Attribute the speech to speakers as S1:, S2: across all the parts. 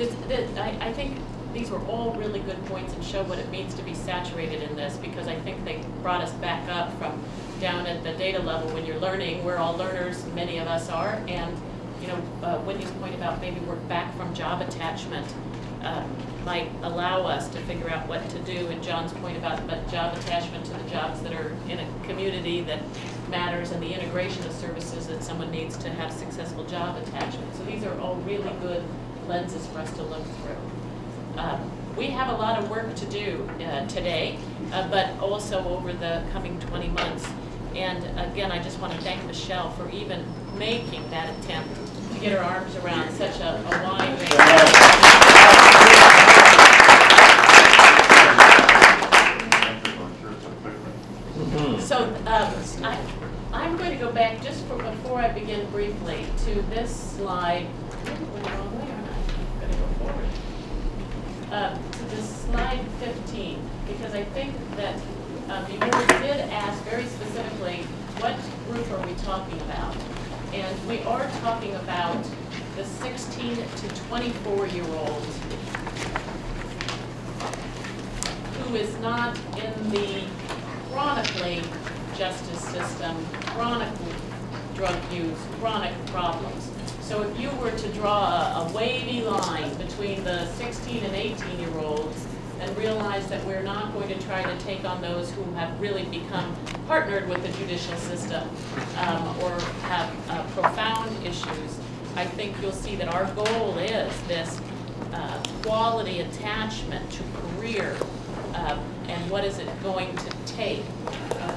S1: I think these were all really good points and show what it means to be saturated in this, because I think they brought us back up from down at the data level. When you're learning, we're all learners, many of us are, and you know, Whitney's point about maybe work back from job attachment might allow us to figure out what to do, and John's point about job attachment to the jobs that are in a community that matters, and the integration of services that someone needs to have successful job attachment. So these are all really good lenses for us to look through. We have a lot of work to do today, but also over the coming 20 months. And again, I just want to thank Michelle for even making that attempt to get her arms around such a wide range. So I'm going to go back just before I begin briefly to this slide. Went the wrong way, aren't I? I'm going to go forward. To this slide 15, because I think that you did ask very specifically, what group are we talking about? And we are talking about the 16 to 24-year-olds who is not in the chronically justice system, chronic drug use, chronic problems. So if you were to draw a wavy line between the 16 and 18-year-olds and realize that we're not going to try to take on those who have really become partnered with the judicial system or have profound issues, I think you'll see that our goal is this quality attachment to career, and what is it going to take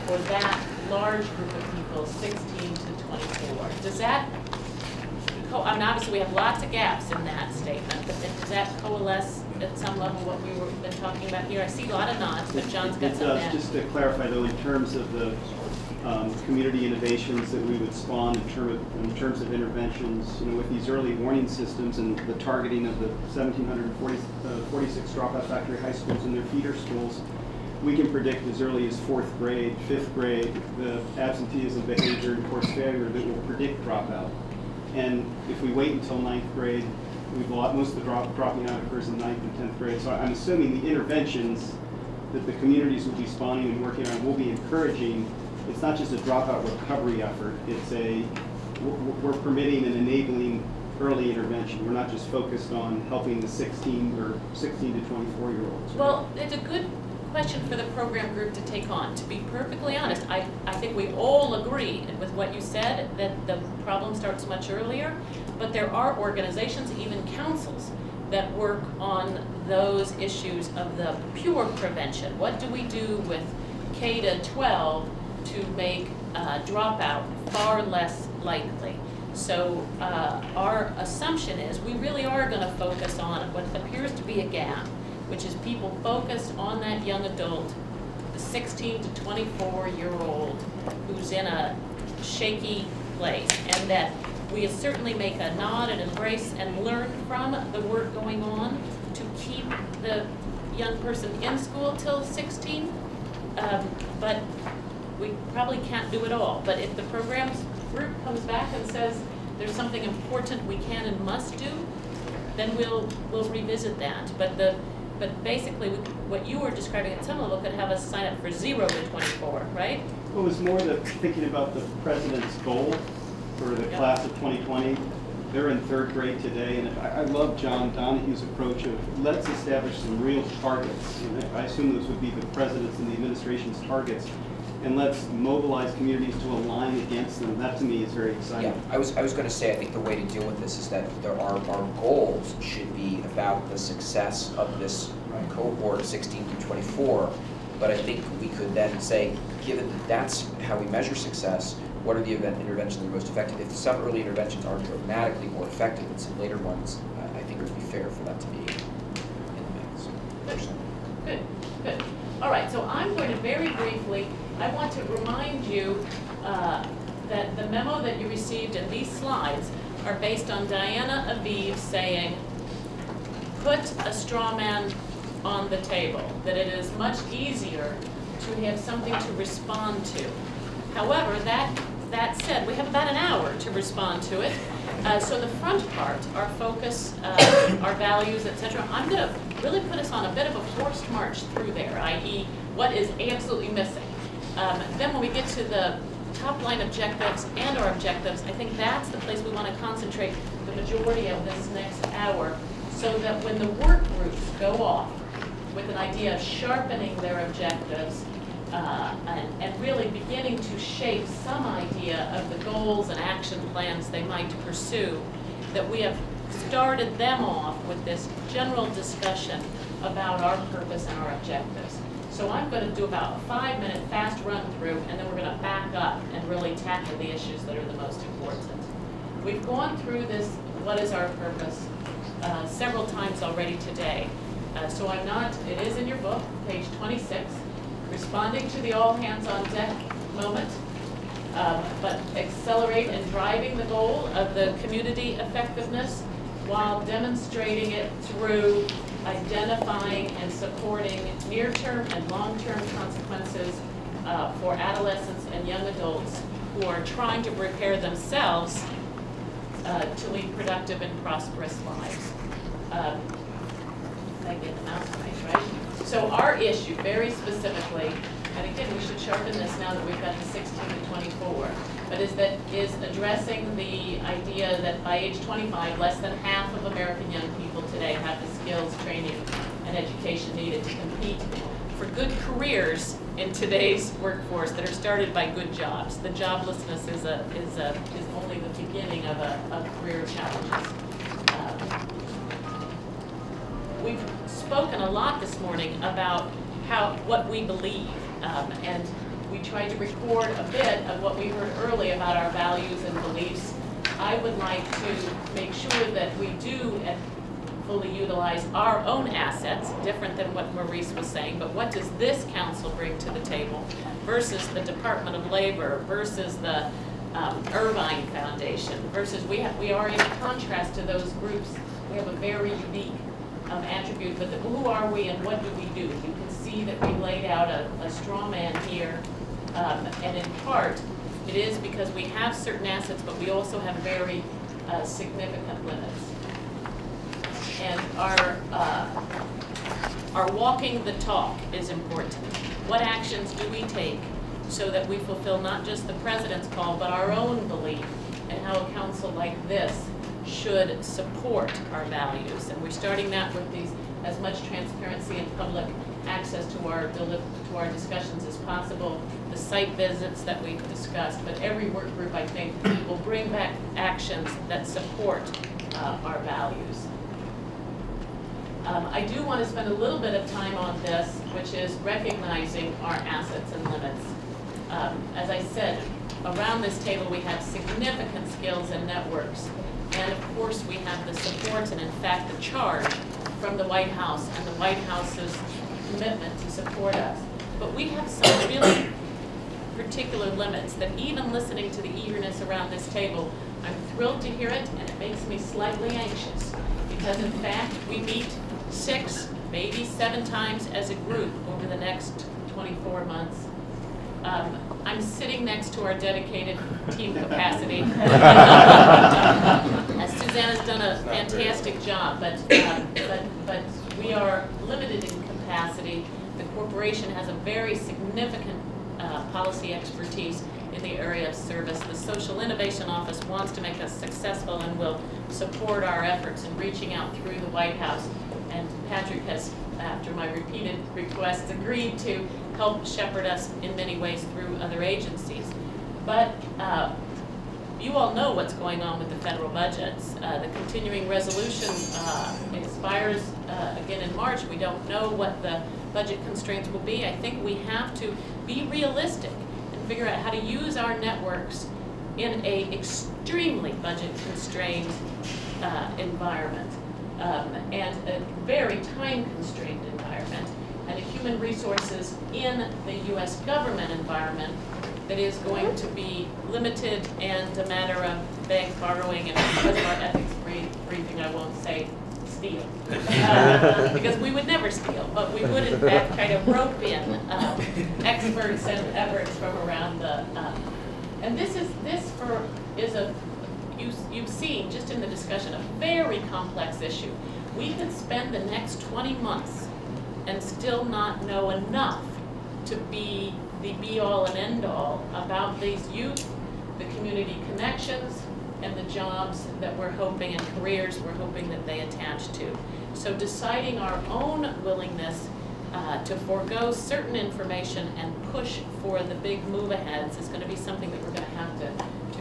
S1: for that large group of people, 16 to 24. Does that, I mean, obviously we have lots of gaps in that statement, but does that coalesce at some level what we were been talking about here? I see a lot of nods, but John's got something to add.
S2: Just to clarify though, in terms of the community innovations that we would spawn in terms of interventions, you know, with these early warning systems and the targeting of the 1,746 dropout factory high schools and their feeder schools, we can predict as early as 4th grade, 5th grade, the absenteeism behavior and course failure that will predict dropout. And if we wait until 9th grade, most of the dropping out occurs in 9th and 10th grade. So I'm assuming the interventions that the communities will be spawning and working on will be encouraging. It's not just a dropout recovery effort. It's we're permitting and enabling early intervention. We're not just focused on helping the 16 to 24-year-olds. Right?
S1: Well, it's a good question for the program group to take on. To be perfectly honest, I think we all agree with what you said, that the problem starts much earlier, but there are organizations, even councils, that work on those issues of the pure prevention. What do we do with K to 12 to make dropout far less likely? So our assumption is we really are going to focus on what appears to be a gap, which is people focused on that young adult, the 16 to 24-year-old who's in a shaky place, and that we certainly make a nod and embrace and learn from the work going on to keep the young person in school till 16, but we probably can't do it all. But if the programs group comes back and says there's something important we can and must do, then we'll revisit that. But basically, what you were describing at some level could have us sign up for 0 to 24, right?
S2: Well, it was more thinking about the president's goal for the class of 2020. They're in 3rd grade today, and I love John Donahue's approach of let's establish some real targets. And I assume those would be the president's and the administration's targets, and let's mobilize communities to align against them. That to me is very exciting.
S3: Yeah, I was going to say, I think the way to deal with this is that our goals should be about the success of this cohort 16 to 24, but I think we could then say, given that that's how we measure success, what are the interventions that are most effective? If some early interventions are dramatically more effective than some later ones, I think it would be fair for that to be in the mix.
S1: Good. All right, so I'm going to very briefly, I want to remind you that the memo that you received and these slides are based on Diana Aviv saying, put a straw man on the table, that it is much easier to have something to respond to. However, that said, we have about an hour to respond to it. So the front part, our focus, our values, etc., I'm going to really put us on a bit of a forced march through there, i.e. what is absolutely missing. Then when we get to the top line objectives and our objectives, I think that's the place we want to concentrate the majority of this next hour, so that when the work groups go off with an idea of sharpening their objectives and really beginning to shape some idea of the goals and action plans they might pursue, that we have started them off with this general discussion about our purpose and our objectives. So I'm going to do about a 5-minute fast run through, and then we're going to back up and really tackle the issues that are the most important. We've gone through this, what is our purpose, several times already today. So I'm not, it is in your book, page 26, responding to the all hands on deck moment, but accelerate and driving the goal of the community effectiveness while demonstrating it through identifying and supporting near-term and long-term consequences for adolescents and young adults who are trying to prepare themselves to lead productive and prosperous lives. I get the mouse right, right? So our issue, very specifically, and again, we should sharpen this now that we've got the 16 to 24, but is addressing the idea that by age 25, less than half of American young people today have the skills, training, and education needed to compete for good careers in today's workforce that are started by good jobs. The joblessness is only the beginning of career challenges. We've spoken a lot this morning about what we believe, and we tried to record a bit of what we heard early about our values and beliefs. I would like to make sure that we do fully utilize our own assets, different than what Maurice was saying, but what does this council bring to the table versus the Department of Labor, versus the Irvine Foundation, versus we are in contrast to those groups. We have a very unique attribute, but who are we and what do we do? You can see that we laid out a straw man here, and in part, it is because we have certain assets, but we also have very significant limits. And our walking the talk is important. What actions do we take so that we fulfill not just the president's call, but our own belief and how a council like this should support our values? And we're starting that with as much transparency and public access to our discussions as possible, the site visits that we've discussed, but every work group, I think, will bring back actions that support our values. I do want to spend a little bit of time on this, which is recognizing our assets and limits. As I said, around this table we have significant skills and networks. And of course we have the support and in fact the charge from the White House and the White House's commitment to support us. But we have some really particular limits that even listening to the eagerness around this table, I'm thrilled to hear it, and it makes me slightly anxious. Because in fact, we meet 6, maybe 7 times as a group over the next 24 months. I'm sitting next to our dedicated team capacity. Susanna's done a fantastic job, but we are limited in capacity. The corporation has a very significant policy expertise in the area of service. The Social Innovation Office wants to make us successful and will support our efforts in reaching out through the White House. And Patrick has, after my repeated requests, agreed to help shepherd us in many ways through other agencies. But you all know what's going on with the federal budgets. The continuing resolution expires again in March. We don't know what the budget constraints will be. I think we have to be realistic and figure out how to use our networks in an extremely budget-constrained environment. And a very time-constrained environment, and a human resources in the U.S. government environment that is going to be limited and a matter of bank borrowing, and because of our ethics briefing, I won't say steal, because we would never steal, but we would in fact kind of rope in experts and efforts from around the, and this is a you've seen, just in the discussion, a very complex issue. We could spend the next 20 months and still not know enough to be the be-all and end-all about these youth, the community connections, and the jobs that we're hoping, and careers we're hoping that they attach to. So deciding our own willingness to forego certain information and push for the big move aheads is going to be something that we're going to have to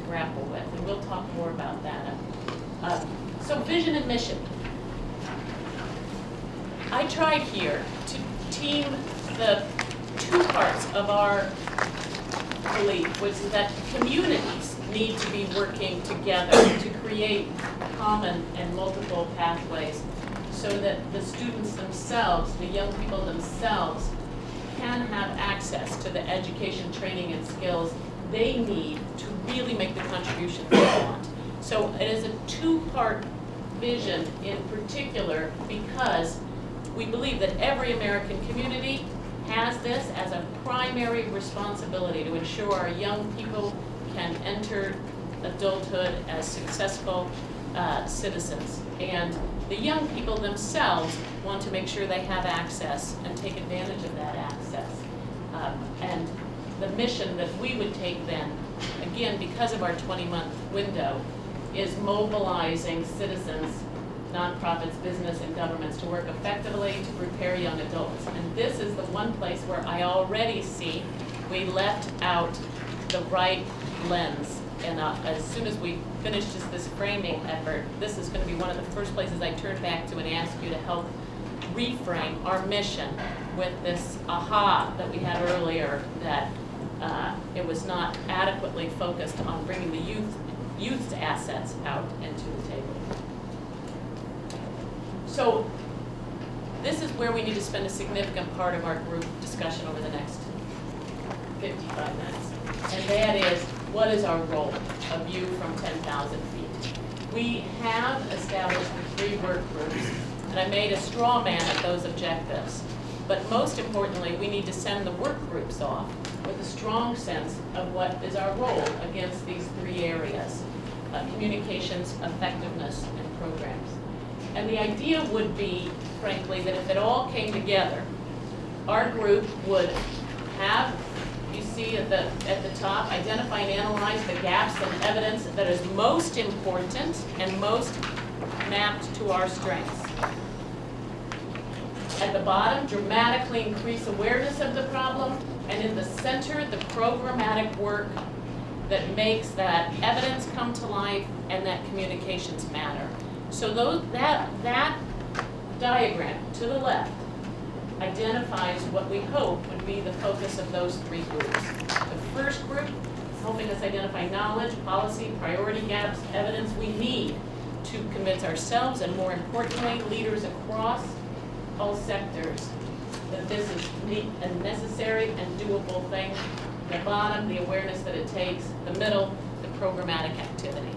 S1: grapple with, and we'll talk more about that. So vision and mission. I tried here to team the two parts of our belief, which is that communities need to be working together to create common and multiple pathways so that the students themselves, the young people themselves, can have access to the education, training, and skills they need to really make the contribution they want. So it is a two-part vision in particular because we believe that every American community has this as a primary responsibility to ensure our young people can enter adulthood as successful citizens. And the young people themselves want to make sure they have access and take advantage of that access. And the mission that we would take then, again, because of our 20-month window, is mobilizing citizens, nonprofits, business, and governments to work effectively to prepare young adults. And this is the one place where I already see we left out the right lens. And as soon as we finish just this framing effort, this is going to be one of the first places I turn back to and ask you to help reframe our mission with this aha that we had earlier, that it was not adequately focused on bringing the youth's assets out into the table. So this is where we need to spend a significant part of our group discussion over the next 55 minutes. And that is, what is our role, a view from 10,000 feet? We have established the 3 work groups, and I made a straw man at those objectives. But most importantly, we need to send the work groups off with a strong sense of what is our role against these 3 areas, communications, effectiveness, and programs. And the idea would be, frankly, that if it all came together, our group would have, you see at the top, identify and analyze the gaps in evidence that is most important and most mapped to our strengths. At the bottom, dramatically increase awareness of the problem, and in the center, the programmatic work that makes that evidence come to life and that communications matter. So that diagram to the left identifies what we hope would be the focus of those 3 groups. The first group, helping us identify knowledge, policy, priority gaps, evidence we need to convince ourselves, and more importantly, leaders across all sectors, that this is a necessary and doable thing. The bottom, the awareness that it takes. The middle, the programmatic activity.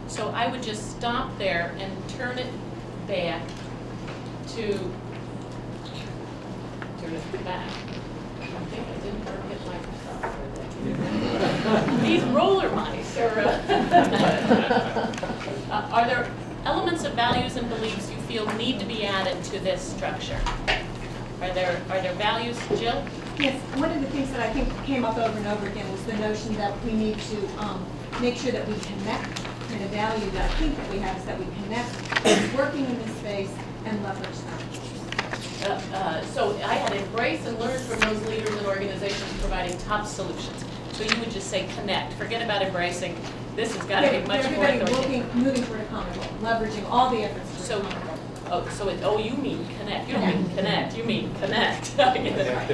S1: So I would just stop there and turn it back to, turn it back. I think I didn't forget my These roller mice are there elements of values and beliefs you feel need to be added to this structure? Are there values, Jill?
S4: Yes, one of the things that I think came up over and over again was the notion that we need to make sure that we connect, and a value that I think that we have is that we connect working in this space and leverage them.
S1: So I had embrace and learn from those leaders and organizations providing top solutions. So you would just say connect, forget about embracing. This has got to be much more authoritative.
S4: Moving toward a common goal, leveraging all the efforts toward a common goal.
S1: You mean connect. You don't mean connect. You mean connect. Connect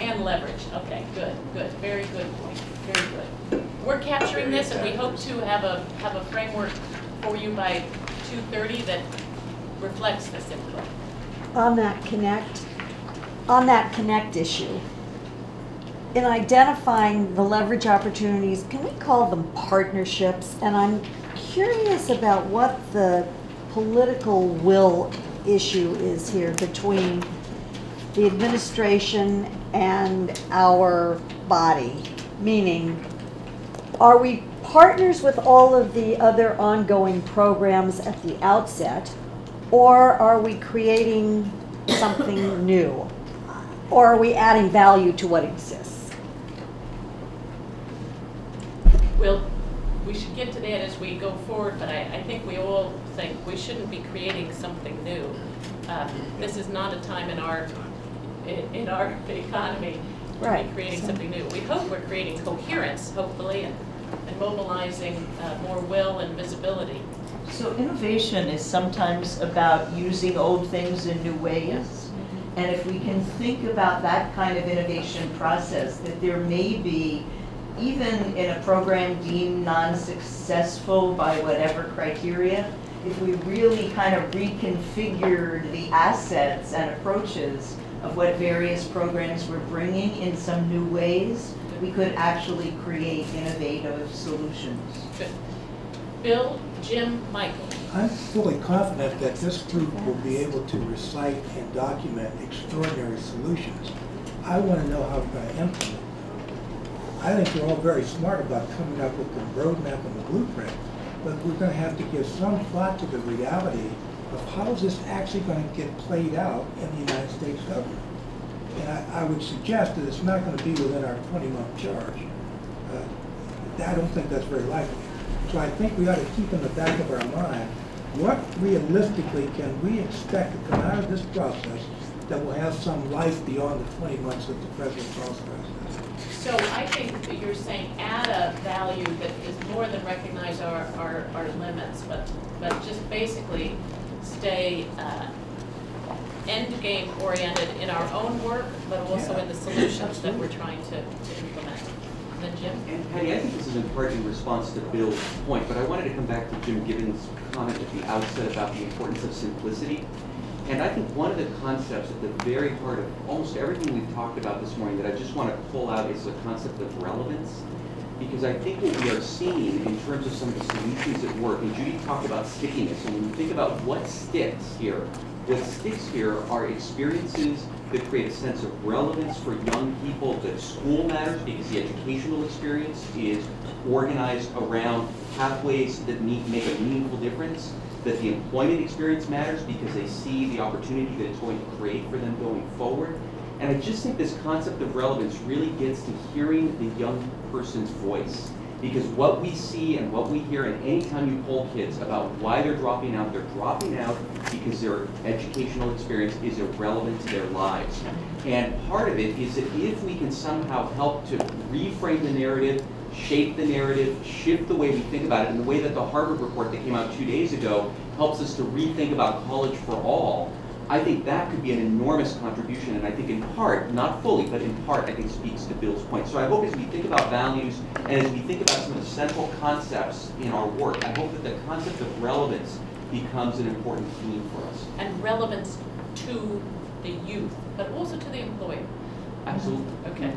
S1: and leverage. Okay, good. Very good point. Very good. We're capturing this, and we hope to have a framework for you by 2:30 that reflects this input.
S5: On that connect issue, in identifying the leverage opportunities, can we call them partnerships? And I'm curious about what the political will issue is here between the administration and our body. Meaning, are we partners with all of the other ongoing programs at the outset, or are we creating something new? Or are we adding value to what exists?
S1: We should get to that as we go forward, but I think we all think we shouldn't be creating something new. This is not a time in our economy to
S5: Right.
S1: be creating something new. We hope we're creating coherence, hopefully, and mobilizing more will and visibility.
S6: So innovation is sometimes about using old things in new ways. And if we can think about that kind of innovation process, that there may be, even in a program deemed non-successful by whatever criteria, if we really kind of reconfigured the assets and approaches of what various programs were bringing in some new ways, we could actually create innovative solutions.
S1: Good. Bill, Jim, Michael.
S7: I'm fully confident that this group will be able to recite and document extraordinary solutions. I want to know how we're going to implement them. I think they're all very smart about coming up with the roadmap and the blueprint, but we're going to have to give some thought to the reality of how is this actually going to get played out in the United States government. And I would suggest that it's not going to be within our 20-month charge. I don't think that's very likely. So I think we ought to keep in the back of our mind, what realistically can we expect to come out of this process that will have some life beyond the 20 months that the President's authorized?
S1: So I think that you're saying add a value that is more than recognize our limits, but just basically stay end game oriented in our own work, but also in the solutions that we're trying to implement. And then Jim?
S8: And Patty, I think this is in part in response to Bill's point, but I wanted to come back to Jim Gibbons' comment at the outset about the importance of simplicity. And I think one of the concepts at the very heart of almost everything we've talked about this morning that I just want to pull out is the concept of relevance. Because I think what we are seeing in terms of some of the solutions at work, and Judy talked about stickiness, and when you think about what sticks here are experiences that create a sense of relevance for young people, that school matters because the educational experience is organized around pathways that make a meaningful difference, that the employment experience matters because they see the opportunity that it's going to create for them going forward. And I just think this concept of relevance really gets to hearing the young person's voice. Because what we see and what we hear, and anytime you poll kids about why they're dropping out because their educational experience is irrelevant to their lives. And part of it is that if we can somehow help to reframe the narrative, shape the narrative, shift the way we think about it, in the way that the Harvard report that came out 2 days ago helps us to rethink about college for all, I think that could be an enormous contribution, and I think in part, not fully, but in part, I think speaks to Bill's point. So I hope as we think about values, and as we think about some of the central concepts in our work, I hope that the concept of relevance becomes an important theme for us.
S1: And relevance to the youth, but also to the employer.
S8: Absolutely.
S1: Okay.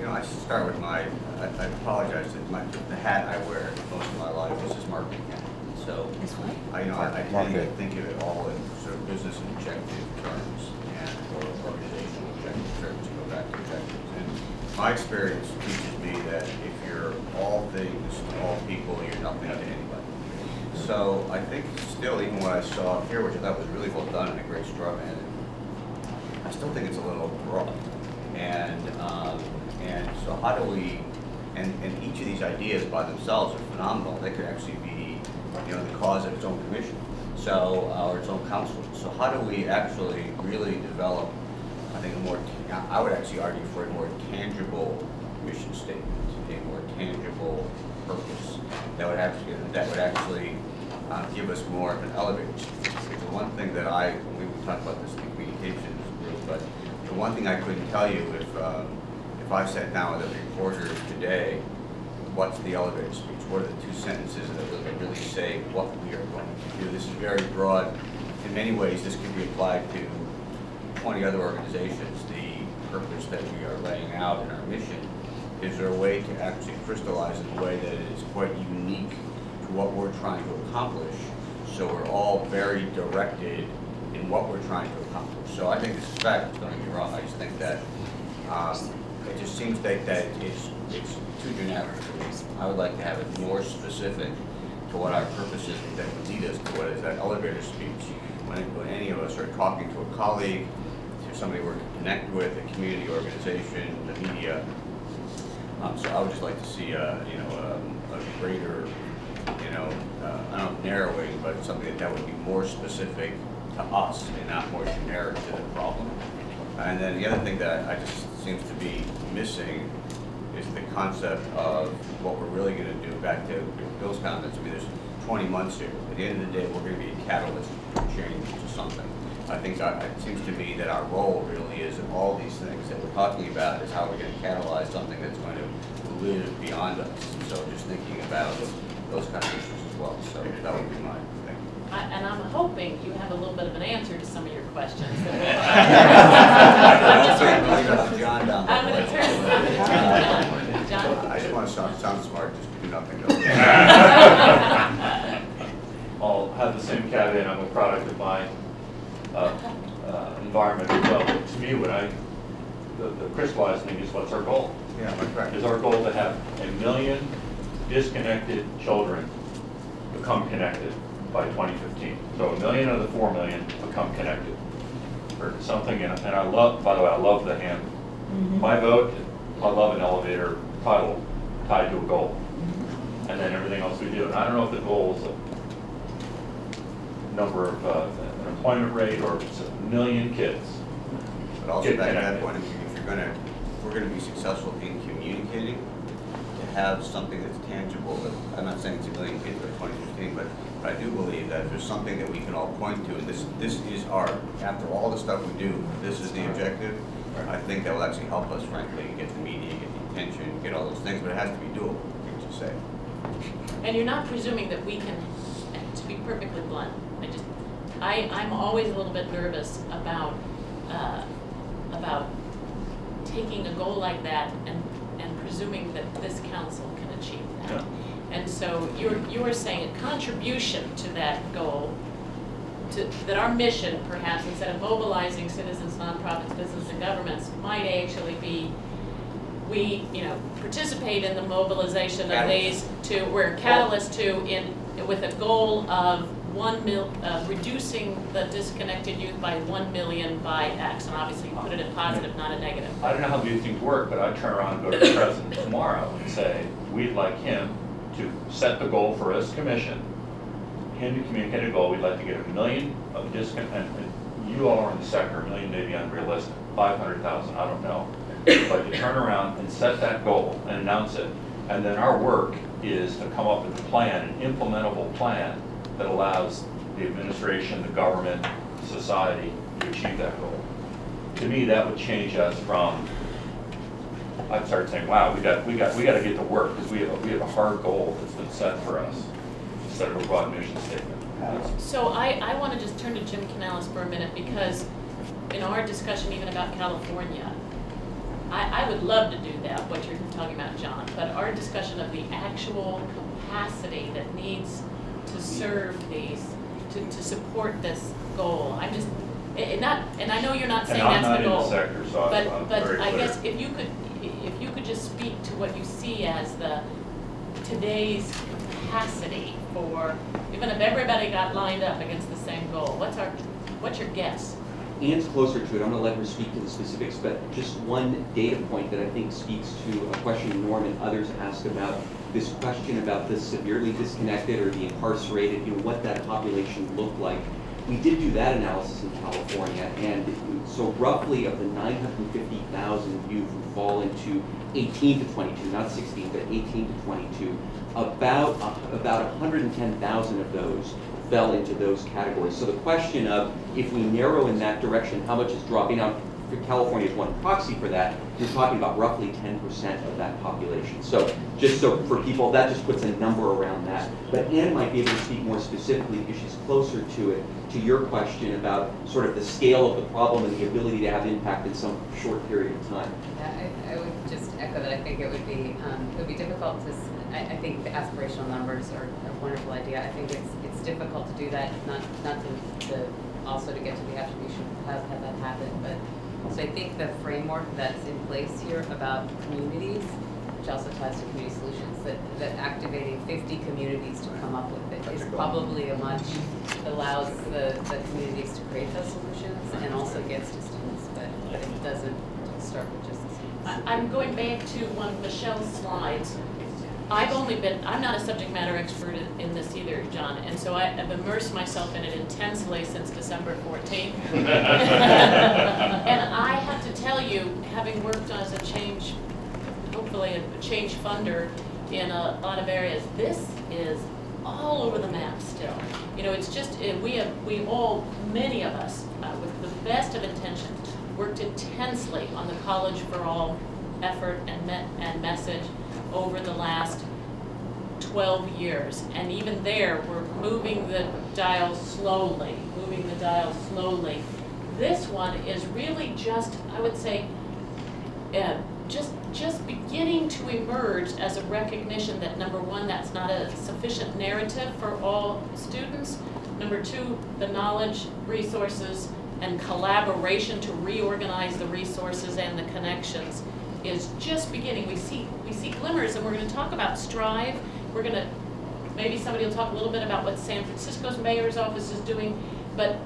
S9: I should start with I apologize that the hat I wear most of my life is this marketing hat. So I tend to think of it all in sort of business objective terms and or organizational objective terms to go back to objectives. And my experience teaches me that if you're all things to all people, you're nothing to anybody. So I think still, even what I saw here, which I thought was really well done and a great straw man, I still think it's a little broad. And so how do we, and each of these ideas by themselves are phenomenal. They could actually be, the cause of its own commission, or its own council. So how do we actually really develop, I think, I would actually argue for a more tangible mission statement, a more tangible purpose that would actually give us more of an elevator speech. The one thing that we talked about this in the communications group, but the one thing I couldn't tell you if I sat down with a reporter today, what's the elevator speech? What are the 2 sentences that really say what we are going to do? This is very broad. In many ways, this could be applied to 20 other organizations. The purpose that we are laying out in our mission, is there a way to actually crystallize in a way that is quite unique to what we're trying to accomplish, so we're all very directed in what we're trying to accomplish. So I think this is fact, don't get me wrong, I just think that it just seems that it's too generic to me. I would like to have it more specific to what our purpose is that would lead us to what is that elevator speech. When any of us are talking to a colleague, to somebody we're connected with, a community organization, the media. So I would just like to see a greater, I don't know, narrowing, but something that would be more specific to us and not more generic to the problem. And then the other thing that I just seems to be missing is the concept of what we're really going to do. Back to Bill's comments, I mean, there's 20 months here. At the end of the day, we're going to be a catalyst for change to something. I think it seems to me that our role really is in all these things that we're talking about is how we're going to catalyze something that's going to live beyond us. So just thinking about those kind of issues as well. So that would be my thing.
S1: And I'm hoping you have a little bit of an answer to some of your questions.
S9: John down
S1: I'm going to turn it to John.
S9: I just want to sound smart, just do nothing.
S10: I'll have the same caveat. I'm a product of my environment as well. But to me, the crystallized thing is what's our goal?
S9: Yeah, that's right.
S10: Is our goal to have 1 million disconnected children become connected by 2015. So 1 million of the 4 million become connected. Or something, and I love, by the way, I love the hand. My vote, I love an elevator title tied to a goal. And then everything else we do. And I don't know if the goal is a number of an employment rate or it's 1 million kids.
S9: But also back to that point, if we're going to be successful in communicating, to have something that's tangible. That, I'm not saying it's 1 million kids by 2015, but I do believe that if there's something that we can all point to, and this is after all the stuff we do, this is the objective. I think that will actually help us, frankly, get the media, get the attention, get all those things. But it has to be doable. What you say.
S1: And you're not presuming that we can, to be perfectly blunt, I'm always a little bit nervous about taking a goal like that and presuming that this council can achieve that.
S10: Yeah.
S1: And so you are saying a contribution to that goal, that our mission, perhaps, instead of mobilizing citizens, nonprofits, business, and governments, might actually be we participate in the mobilization of these we're a catalyst with a goal of reducing the disconnected youth by 1 million by X, and obviously you put it in positive, not a negative.
S10: I don't know how these things work, but I'd turn around and go to the president tomorrow and say, we'd like him to set the goal for us commission, him to communicate a goal. We'd like to get 1 million of disconnect, and you all are in the sector, 1 million may be unrealistic, 500,000, I don't know. But you turn around and set that goal and announce it, and then our work is to come up with a plan, an implementable plan that allows the administration, the government, society to achieve that goal. To me, that would change us from, I'd start saying, wow, we got to get to work because we have a hard goal that's been set for us instead of a broad mission statement.
S1: So I want to just turn to Jim Canales for a minute, because in our discussion even about California, I would love to do that, what you're talking about, John, but our discussion of the actual capacity that needs to serve these, to support this goal. I'm just, and I know you're not saying that's the goal.
S10: And I'm not in the sector, so I'm
S1: but
S10: very
S1: I
S10: clear.
S1: guess if you could just speak to what you see as today's capacity for, even if everybody got lined up against the same goal, what's your guess?
S8: Anne's closer to it. I'm going to let her speak to the specifics, but just one data point that I think speaks to a question Norm and others asked about this question about the severely disconnected or the incarcerated, what that population looked like. We did do that analysis in California, and so roughly of the 950,000 youth who fall into 18 to 22, not 16, but 18 to 22, about 110,000 of those fell into those categories. So the question of, if we narrow in that direction, how much is dropping out? California is one proxy for that. You're talking about roughly 10% of that population. So just so for people, that just puts a number around that. But Anne might be able to speak more specifically, because she's closer to it, to your question about sort of the scale of the problem and the ability to have impact in some short period of time.
S11: Yeah, I would just echo that. I think it would be difficult to. I think the aspirational numbers are a wonderful idea. I think it's difficult to do that, not to also to get to the attribution, have that happen, but So I think the framework that's in place here about communities, which also ties to community solutions, that activating 50 communities to come up with it is probably a much, allows the communities to create those solutions and also gets to students, but it doesn't start with just the students.
S1: I'm going back to one of Michelle's slides. I'm not a subject matter expert in this either, John, and so I have immersed myself in it intensely since December 14th. And I have to tell you, having worked as hopefully a change funder in a lot of areas, this is all over the map still. You know, it's just, we all, many of us, with the best of intentions, worked intensely on the College for All effort and message over the last 12 years. And even there, we're moving the dial slowly, This one is really just, I would say, just beginning to emerge as a recognition that, number one, that's not a sufficient narrative for all students. Number two, the knowledge, resources, and collaboration to reorganize the resources and the connections is just beginning. We see glimmers, and we're going to talk about Strive. We're going to, maybe somebody will talk a little bit about what San Francisco's mayor's office is doing, but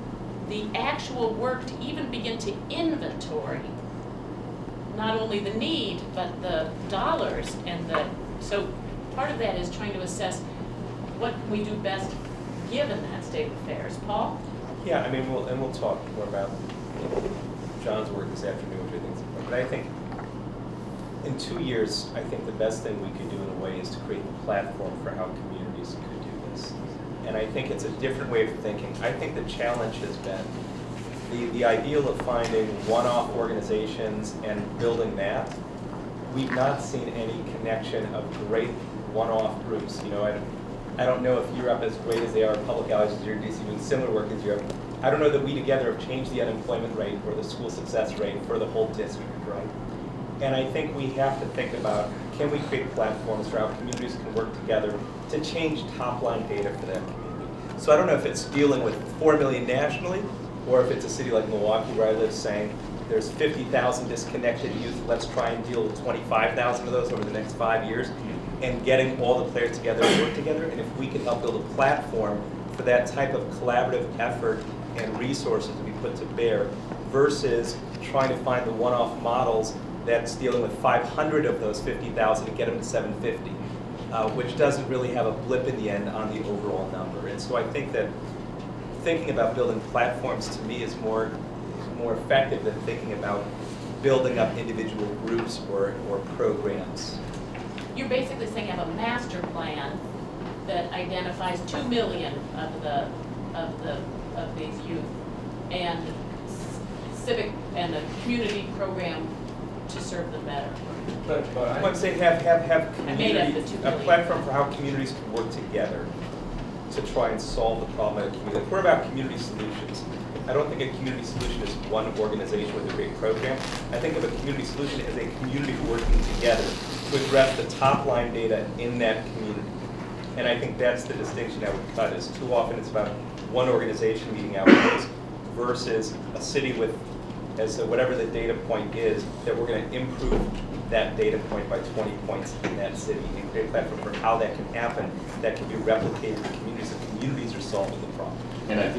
S1: the actual work to even begin to inventory not only the need, but the dollars and so part of that is trying to assess what can we do best given that state of affairs. Paul?
S12: Yeah, I mean, we'll talk more about John's work this afternoon, which I think is important. But I think in 2 years, I think the best thing we could do in a way is to create the platform for how communities could do this. And I think it's a different way of thinking. I think the challenge has been the ideal of finding one-off organizations and building that. We've not seen any connection of great one-off groups. You know, I don't know if Europe, as great as they are, public allies or DC doing similar work as Europe, I don't know that we together have changed the unemployment rate or the school success rate for the whole district, right? And I think we have to think about, can we create platforms for how communities can work together to change top-line data for that community? So I don't know if it's dealing with 4 million nationally, or if it's a city like Milwaukee where I live saying, there's 50,000 disconnected youth, let's try and deal with 25,000 of those over the next 5 years, and getting all the players together and work together. And if we can help build a platform for that type of collaborative effort and resources to be put to bear, versus trying to find the one-off models that's dealing with 500 of those 50,000 and get them to 750, which doesn't really have a blip in the end on the overall number. And so I think that thinking about building platforms to me is more effective than thinking about building up individual groups or programs.
S1: You're basically saying you have a master plan that identifies 2 million of these youth and civic and a community program to serve them better.
S12: But I'm saying have
S1: community,
S12: a platform for how communities can work together to try and solve the problem at a community. If we're about community solutions, I don't think a community solution is one organization with a great program. I think of a community solution as a community working together to address the top line data in that community. And I think that's the distinction I would cut, is too often it's about one organization meeting outcomes versus a city with, as whatever the data point is, that we're going to improve that data point by 20 points in that city and create a platform for how that can happen, that can be replicated in communities, so communities are solving the problem.
S13: And I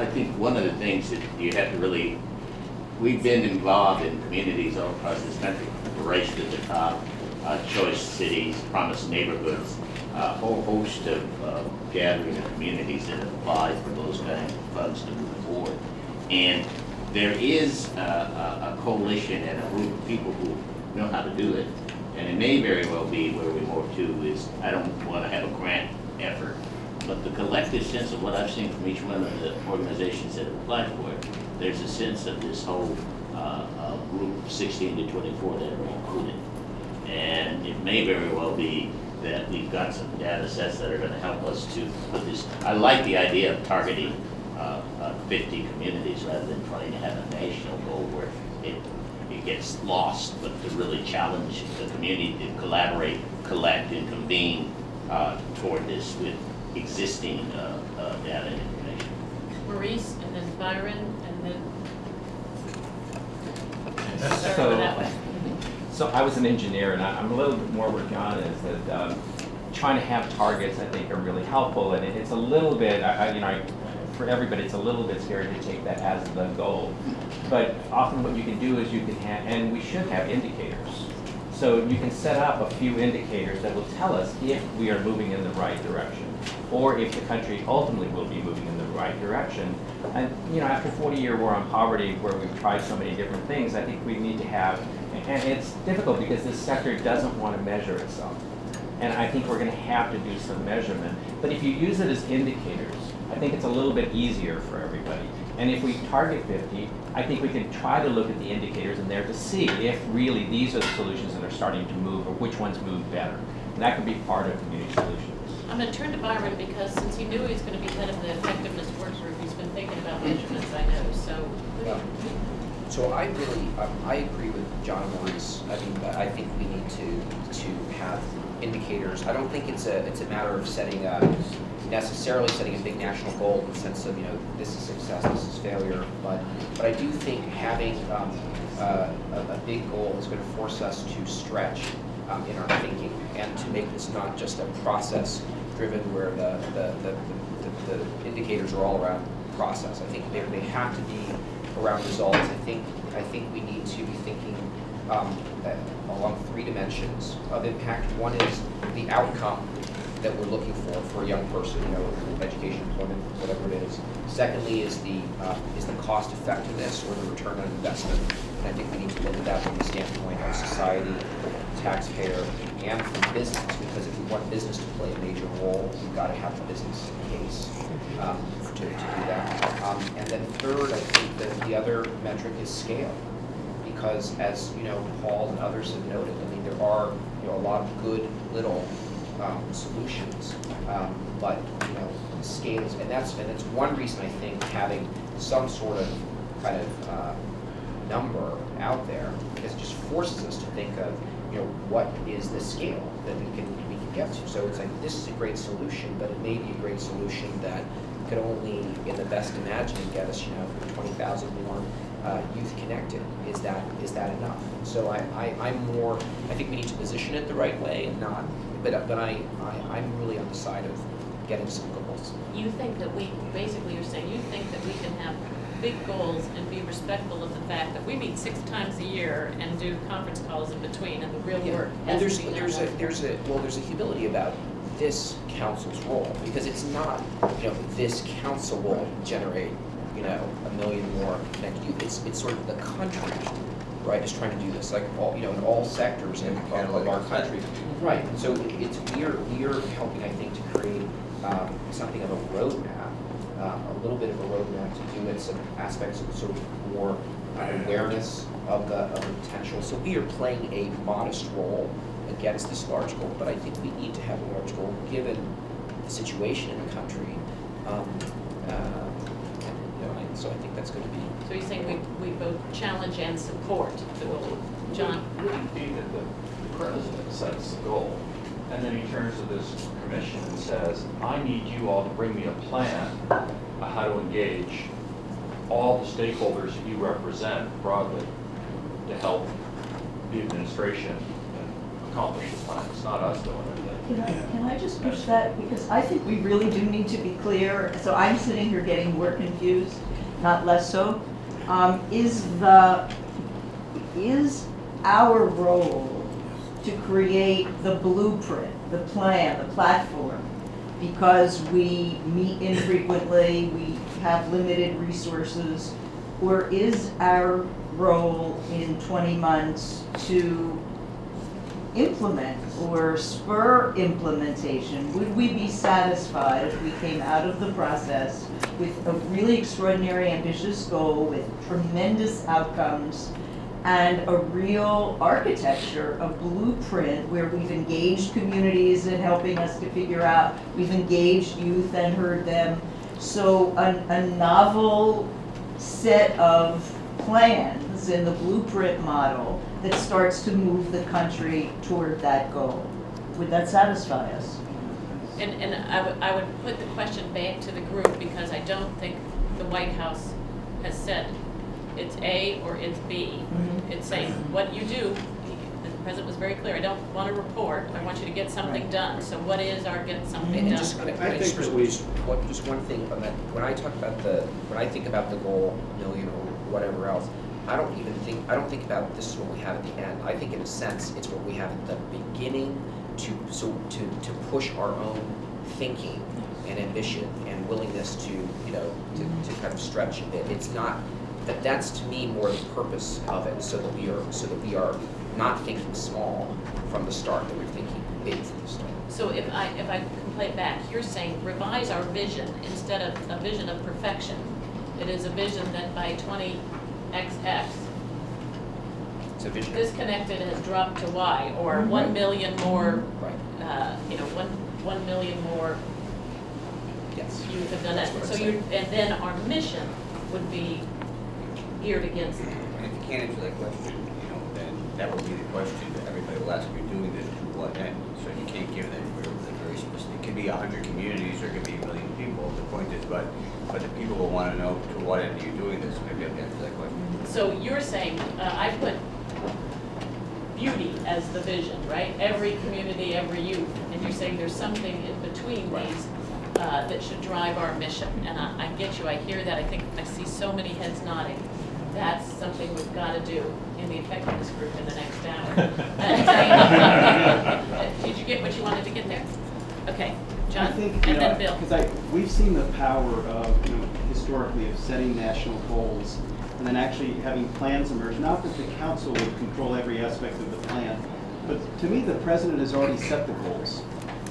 S13: think one of the things that you have to really, we've been involved in communities all across this country, Race to the Top, Choice Cities, Promise Neighborhoods, a whole host of gathering of communities that apply for those kinds of funds to move forward. And there is a coalition and a group of people who know how to do it. And it may very well be where we move to is, I don't want to have a grant effort, but the collective sense of what I've seen from each one of the organizations that have applied for it, there's a sense of this whole group 16 to 24 that are included. And it may very well be that we've got some data sets that are going to help us to put this. I like the idea of targeting 50 communities rather than trying to have a national goal where it gets lost, but to really challenge the community to collaborate, collect, and convene toward this with existing data and information.
S1: Maurice, and then Byron, and then Start that way.
S14: So I was an engineer, and I'm a little bit more where John is, that trying to have targets, I think, are really helpful, and it's a little bit, for everybody, it's a little bit scary to take that as the goal. But often what you can do is you can have, and we should have indicators. So you can set up a few indicators that will tell us if we are moving in the right direction, or if the country ultimately will be moving in the right direction. And after 40-year war on poverty, where we've tried so many different things, I think we need to have, and it's difficult because this sector doesn't want to measure itself. And I think we're going to have to do some measurement. But if you use it as indicators, I think it's a little bit easier for everybody. And if we target 50, I think we can try to look at the indicators in there to see if really these are the solutions that are starting to move, or which ones move better. And that could be part of community solutions.
S1: I'm going to turn to Byron, because since he knew he was going to be head of the effectiveness work group, he's been thinking about measurements, I know, so.
S3: So I really, I agree with John and Maurice. I mean, I think we need to have indicators. I don't think it's a matter of necessarily setting a big national goal in the sense of, this is success, this is failure, but I do think having a big goal is going to force us to stretch in our thinking, and to make this not just a process driven where the indicators are all around process. I think they have to be around results. I think we need to be thinking along 3 dimensions of impact. One is the outcome that we're looking for a young person, education, employment, whatever it is. Secondly is the cost effectiveness, or the return on investment. And I think we need to look at that from the standpoint of society, taxpayer, and from business, because if we want business to play a major role, we've got to have a business case to do that. And then third, I think that the other metric is scale, because as Paul and others have noted, I mean, there are a lot of good little solutions, but scales, and that's one reason I think having some sort of kind of number out there, because it just forces us to think of what is the scale that we can get to. So it's like, this is a great solution, but it may be a great solution that could only, in the best imagining, get us 20,000 more youth connected. Is that enough? So I think we need to position it the right way, and not. But I'm really on the side of getting some goals.
S1: You think that you're saying you think that we can have big goals and be respectful of the fact that we meet 6 times a year and do conference calls in between, and the real work has to be done.
S3: There's a humility about this council's role, because it's not this council will generate 1 million more connected youth. It's sort of the country, right, is trying to do this, like all in all sectors of our country, right? So we're helping, I think, to create something of a roadmap, a little bit of a roadmap to do it, some aspects of sort of more awareness of the potential. So we are playing a modest role against this large goal, but I think we need to have a large goal given the situation in the country. So I think that's going to be.
S1: So you're saying we both challenge and support the goal. John?
S10: Would it be that the president sets the goal, and then he turns to this commission and says, I need you all to bring me a plan on how to engage all the stakeholders that you represent broadly to help the administration accomplish the plan. It's not us doing it.
S6: Can I just push that? Because I think we really do need to be clear. So I'm sitting here getting more confused, not less so. Is our role to create the blueprint, the plan, the platform, because we meet infrequently, we have limited resources, or is our role in 20 months to implement or spur implementation? Would we be satisfied if we came out of the process with a really extraordinary ambitious goal with tremendous outcomes and a real architecture, a blueprint where we've engaged communities in helping us to figure out, we've engaged youth and heard them. So a novel set of plans in the blueprint model that starts to move the country toward that goal. Would that satisfy us?
S1: And I would put the question back to the group, because I don't think the White House has said it's A or it's B. It's saying, what you do, the president was very clear, I don't want a report, I want you to get something done. So what is our get something
S3: And
S1: done?
S3: just,
S2: I think that we-
S3: just one thing on that, when I think about the goal, $1 million or whatever else, I don't think about this is what we have at the end. I think in a sense, it's what we have at the beginning to push our own thinking and ambition and willingness to, to kind of stretch a bit. It's not, that's to me more the purpose of it, so that we are not thinking small from the start, that we're thinking big from the start.
S1: So if I can play it back, you're saying revise our vision instead of a vision of perfection. It is a vision that by 20XX,
S3: It's a vision.
S1: disconnected has dropped to Y, or 1 million more,
S3: Right.
S1: 1 million more
S3: Yes.
S1: youth have done that.
S3: That's what I'm
S1: So
S3: saying.
S1: and then our mission would be geared against that.
S9: And if you can't answer that question, then that would be the question that everybody will ask, you're doing this to what end? So you can't give them a very specific, it could be 100 communities, or it could be 1 million people, the point is, but the people will want to know to what end are you doing this, maybe I have to answer that question.
S1: So you're saying, I put beauty as the vision, right? Every community, every youth, and you're saying there's something in between these that should drive our mission. And I get you, I hear that, I think I see so many heads nodding. That's something we've got to do in the effectiveness group in the next hour. Did you get what you wanted to get there? Okay, John,
S2: I think,
S1: and then Bill.
S2: because we've seen the power of, historically, of setting national goals and then actually having plans emerge. Not that the council would control every aspect of the plan, but to me, the president has already set the goals.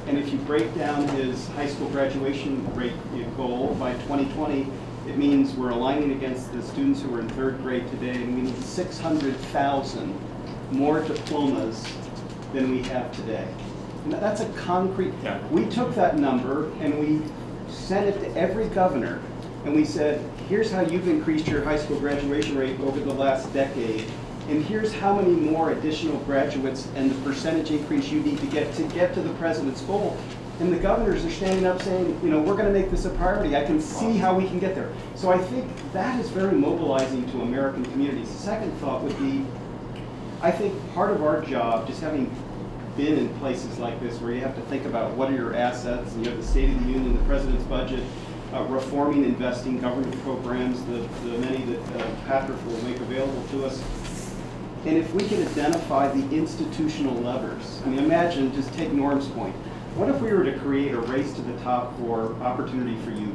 S2: And if you break down his high school graduation rate goal by 2020, it means we're aligning against the students who are in 3rd grade today, and we need 600,000 more diplomas than we have today. And that's a concrete, we took that number and we sent it to every governor, and we said, here's how you've increased your high school graduation rate over the last decade, and here's how many more additional graduates and the percentage increase you need to get to the president's goal. And the governors are standing up saying, we're going to make this a priority. I can see how we can get there. So I think that is very mobilizing to American communities. The second thought would be, I think part of our job, just having been in places like this where you have to think about what are your assets, and you have the State of the Union, the president's budget, reforming, investing, government programs, the many that Patrick will make available to us. And if we can identify the institutional levers, imagine, just take Norm's point. What if we were to create a race to the top for opportunity for youth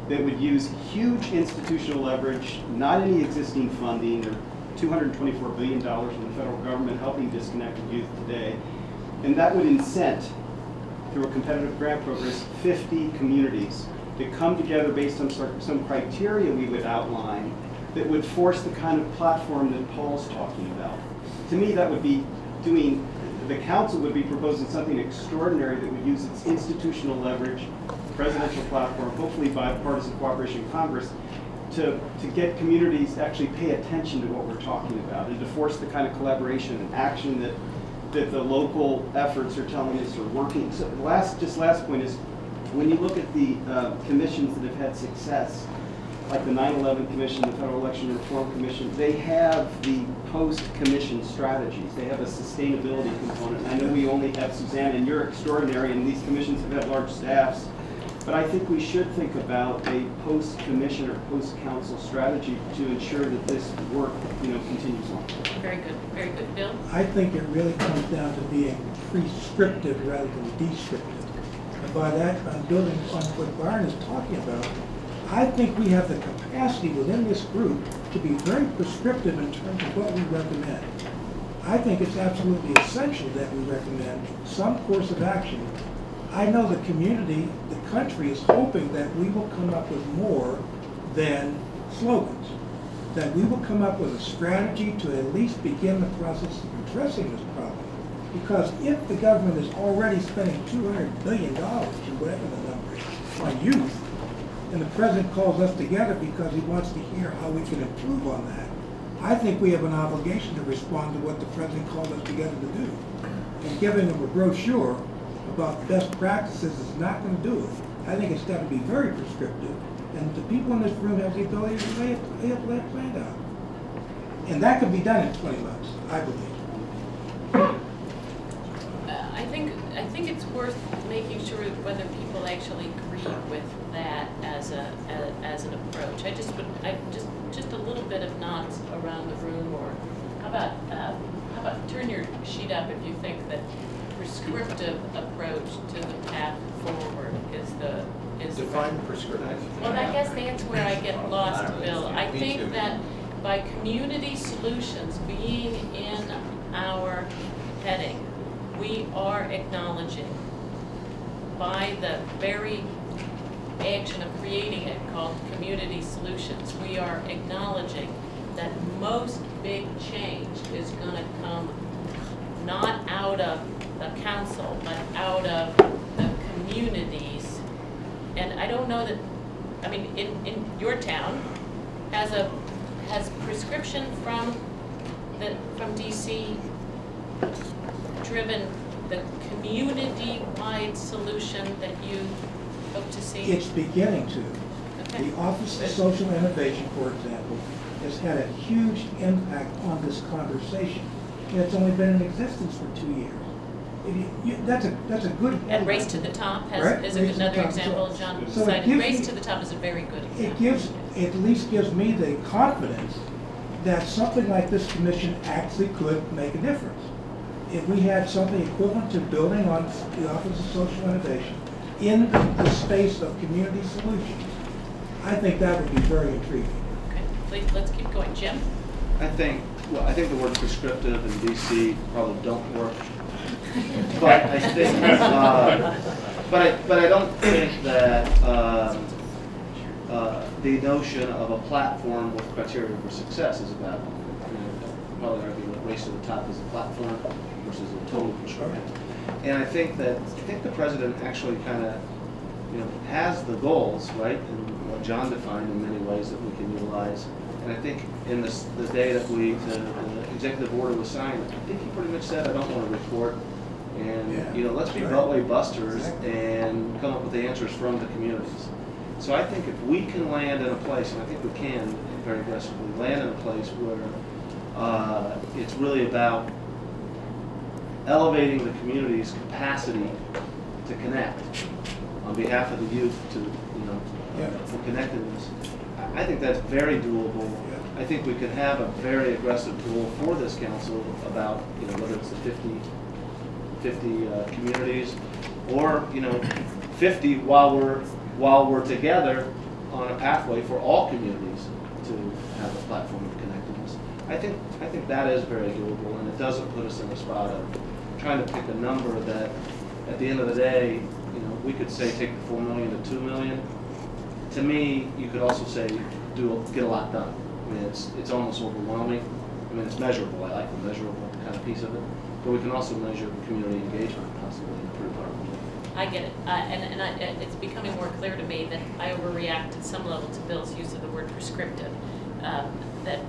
S2: that would use huge institutional leverage, not any existing funding, or $224 billion from the federal government helping disconnected youth today, and that would incent, through a competitive grant program, 50 communities to come together based on some criteria we would outline that would force the kind of platform that Paul's talking about. To me, that would be the council would be proposing something extraordinary that would use its institutional leverage, presidential platform, hopefully bipartisan cooperation in Congress, to get communities to actually pay attention to what we're talking about, and to force the kind of collaboration and action that the local efforts are telling us are working. So last point is, when you look at the commissions that have had success, like the 9/11 Commission, the Federal Election Reform Commission, they have the post-commission strategies. They have a sustainability component. I know we only have Suzanne, and you're extraordinary, and these commissions have had large staffs. But I think we should think about a post-commission or post-council strategy to ensure that this work, continues on.
S1: Very good. Bill?
S7: I think it really comes down to being prescriptive rather than descriptive. And by that, I'm building on what Byron is talking about. I think we have the capacity within this group to be very prescriptive in terms of what we recommend. I think it's absolutely essential that we recommend some course of action. I know the community, the country is hoping that we will come up with more than slogans, that we will come up with a strategy to at least begin the process of addressing this problem. Because if the government is already spending $200 billion, or whatever the number is, on youth, and the president calls us together because he wants to hear how we can improve on that, I think we have an obligation to respond to what the president called us together to do. And giving them a brochure about best practices is not going to do it. I think it's got to be very prescriptive, and the people in this room have the ability to lay a plan out. And that could be done in 20 months, I believe.
S1: I think it's worth making sure whether people actually agree with that as an approach. Just a little bit of nods around the room, or how about turn your sheet up if you think that prescriptive approach to the path forward is
S9: Define prescriptive.
S1: Well, I guess that's where I get lost, Bill. I
S9: Me
S1: think
S9: too.
S1: that by community solutions being in our heading, we are acknowledging by the very action of creating it called community solutions, we are acknowledging that most big change is gonna come not out of the council, but out of the communities. And I don't know that, I mean, in your town, has prescription from DC driven the community-wide solution that you hope to see?
S7: It's beginning to.
S1: Okay.
S7: The Office of Social Innovation, for example, has had a huge impact on this conversation. And it's only been in existence for 2 years. That's a good.
S1: And Race to the Top
S7: Right?
S1: is
S7: Race to the
S1: another
S7: Top.
S1: example
S7: So-
S1: John
S7: so it
S1: cited.
S7: gives
S1: Race
S7: me-
S1: to the Top is a very good example.
S7: It gives, at least gives me the confidence that something like this commission actually could make a difference. If we had something equivalent to building on the Office of Social Innovation in the space of community solutions, I think that would be very intriguing.
S1: Okay, please, let's keep going. Jim?
S2: I think the word prescriptive in DC probably don't work. But I think, but I don't think that the notion of a platform with criteria for success is a bad one. Probably argue that Race to the Top is a platform versus a total prescription. And I think the president actually kind of, has the goals, right, and what John defined in many ways that we can utilize. And I think in the day that the executive order was signed, I think he pretty much said, I don't want to report. And, let's be beltway busters and come up with the answers from the communities. So I think if we can land in a place, and I think we can very aggressively land in a place where it's really about elevating the community's capacity to connect on behalf of the youth for connectedness. I think that's very doable. I think we could have a very aggressive goal for this council about, whether it's the 50 communities or, 50 while we're together on a pathway for all communities to have a platform of connectedness. I think that is very doable, and it doesn't put us in a spot of trying to pick a number that, at the end of the day, we could say take the 4 million to 2 million. To me, you could also say get a lot done. I mean, it's almost overwhelming. I mean, it's measurable. I like the measurable kind of piece of it, but we can also measure community engagement, possibly improve our.
S1: I get it, and it's becoming more clear to me that I overreact at some level to Bill's use of the word prescriptive. That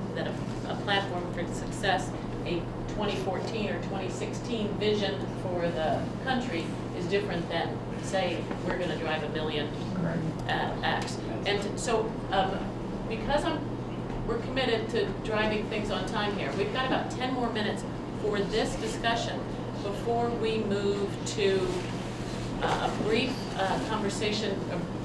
S1: a platform for success, a 2014 or 2016 vision for the country is different than, say, we're going to drive 1 million X. And so, because we're committed to driving things on time here, we've got about 10 more minutes for this discussion before we move to a brief conversation,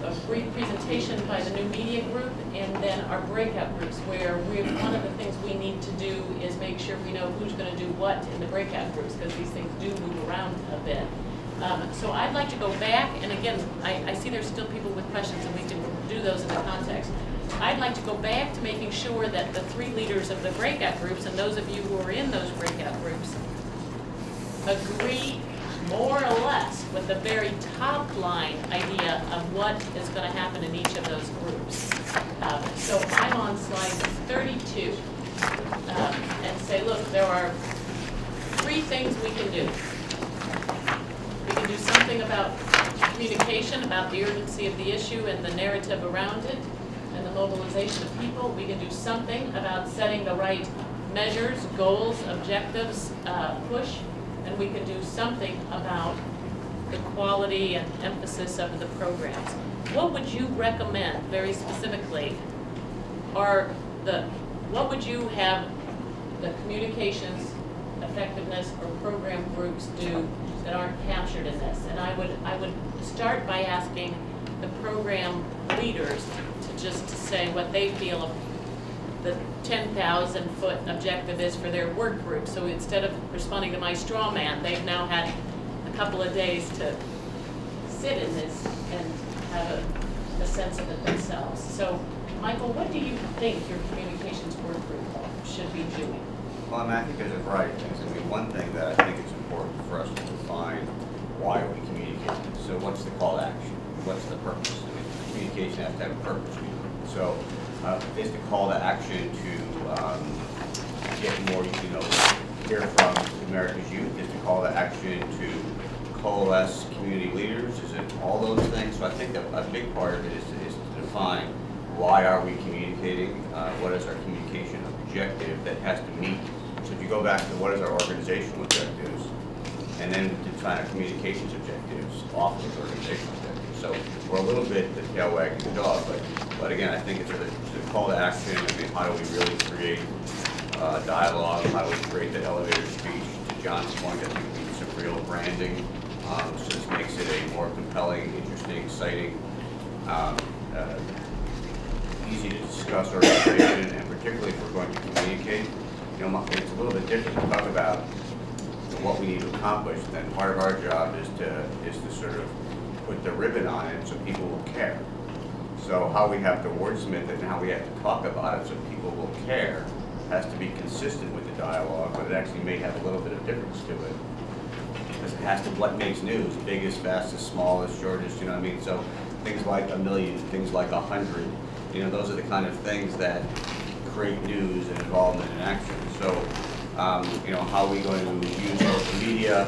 S1: a brief presentation by the new media group, and then our breakout groups, where one of the things we need to do is make sure we know who's going to do what in the breakout groups, because these things do move around a bit. So I'd like to go back, and again, I see there's still people with questions, and we can do those in the context. I'd like to go back to making sure that the 3 leaders of the breakout groups, and those of you who are in those breakout groups, agree more or less with the very top line idea of what is going to happen in each of those groups. So I'm on slide 32 and say, look, there are 3 things we can do. We can do something about communication, about the urgency of the issue and the narrative around it, and the mobilization of people. We can do something about setting the right measures, goals, objectives, push. And we can do something about the quality and emphasis of the programs. What would you recommend, very specifically, what would you have the communications effectiveness or program groups do that aren't captured in this? And I would start by asking the program leaders to just say what they feel the 10,000-foot objective is for their work group. So instead of responding to my straw man, they've now had a couple of days to sit in this and have a sense of it themselves. So, Michael, what do you think your communications work group should be doing?
S9: Well, I mean, I think there's a variety of things. I mean, one thing that I think is important for us to define, why are we communicating? So what's the call to action? What's the purpose? I mean, communication has to have a purpose. So is the call to action to get more, hear from America's youth? Is the call to action to coalesce community leaders? Is it all those things? So I think that a big part of it is to define why are we communicating? What is our communication objective that has to meet? So if you go back to what is our organizational objectives, and then to define our communications objectives off of those organizational objectives. So we're a little bit the tail wagging the dog, but again, I think it's a call to action. I mean, how do we really create dialogue? How do we create the elevator speech? To John's point, I think we need some real branding. So this makes it a more compelling, interesting, exciting, easy to discuss organization, and particularly if we're going to communicate. It's a little bit different to talk about what we need to accomplish. Then part of our job is to sort of put the ribbon on it so people will care. So how we have to wordsmith it and how we have to talk about it so people will care has to be consistent with the dialogue, but it actually may have a little bit of difference to it. Because it has to, what makes news, biggest, fastest, smallest, shortest, you know what I mean? So things like 1 million, things like 100, those are the kind of things that create news and involvement and action. So, how are we going to use social media?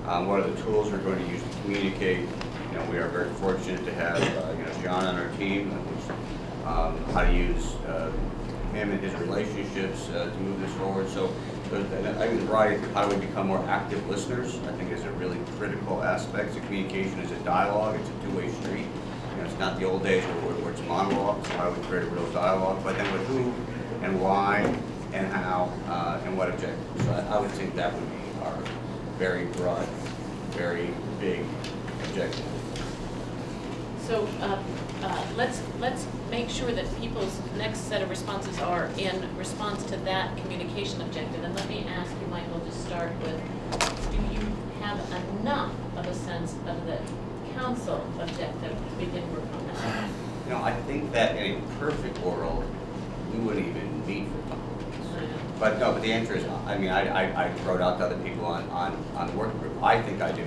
S9: What are the tools we're going to use to communicate? We are very fortunate to have, John on our team, how to use him and his relationships to move this forward. So, I think the variety of how do we become more active listeners, I think is a really critical aspect. So communication is a dialogue, it's a two-way street. It's not the old days where it's monologue, so how do we create a real dialogue, but then with who and why and how and what objectives. So I would think that would be our very broad, very big objective.
S1: So let's make sure that people's next set of responses are in response to that communication objective. And let me ask you, Michael, to start with, do you have enough of a sense of the council objective to begin work on that?
S9: I think that in a perfect world, we wouldn't even meet for a couple of weeks. But no, but the answer is, I throw it out to other people on the working group. I think I do.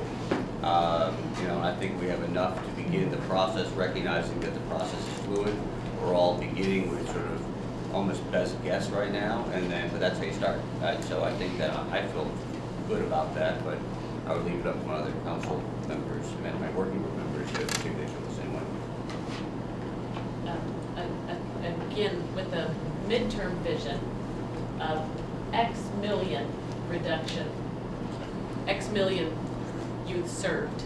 S9: I think we have enough to begin the process, recognizing that the process is fluid. We're all beginning with sort of almost best guess right now, but that's how you start. Right? So I think that I feel good about that, but I would leave it up to my other council members and my working group members to see if they feel the same way.
S1: Again, with a midterm vision of X million reduction, X million youth served,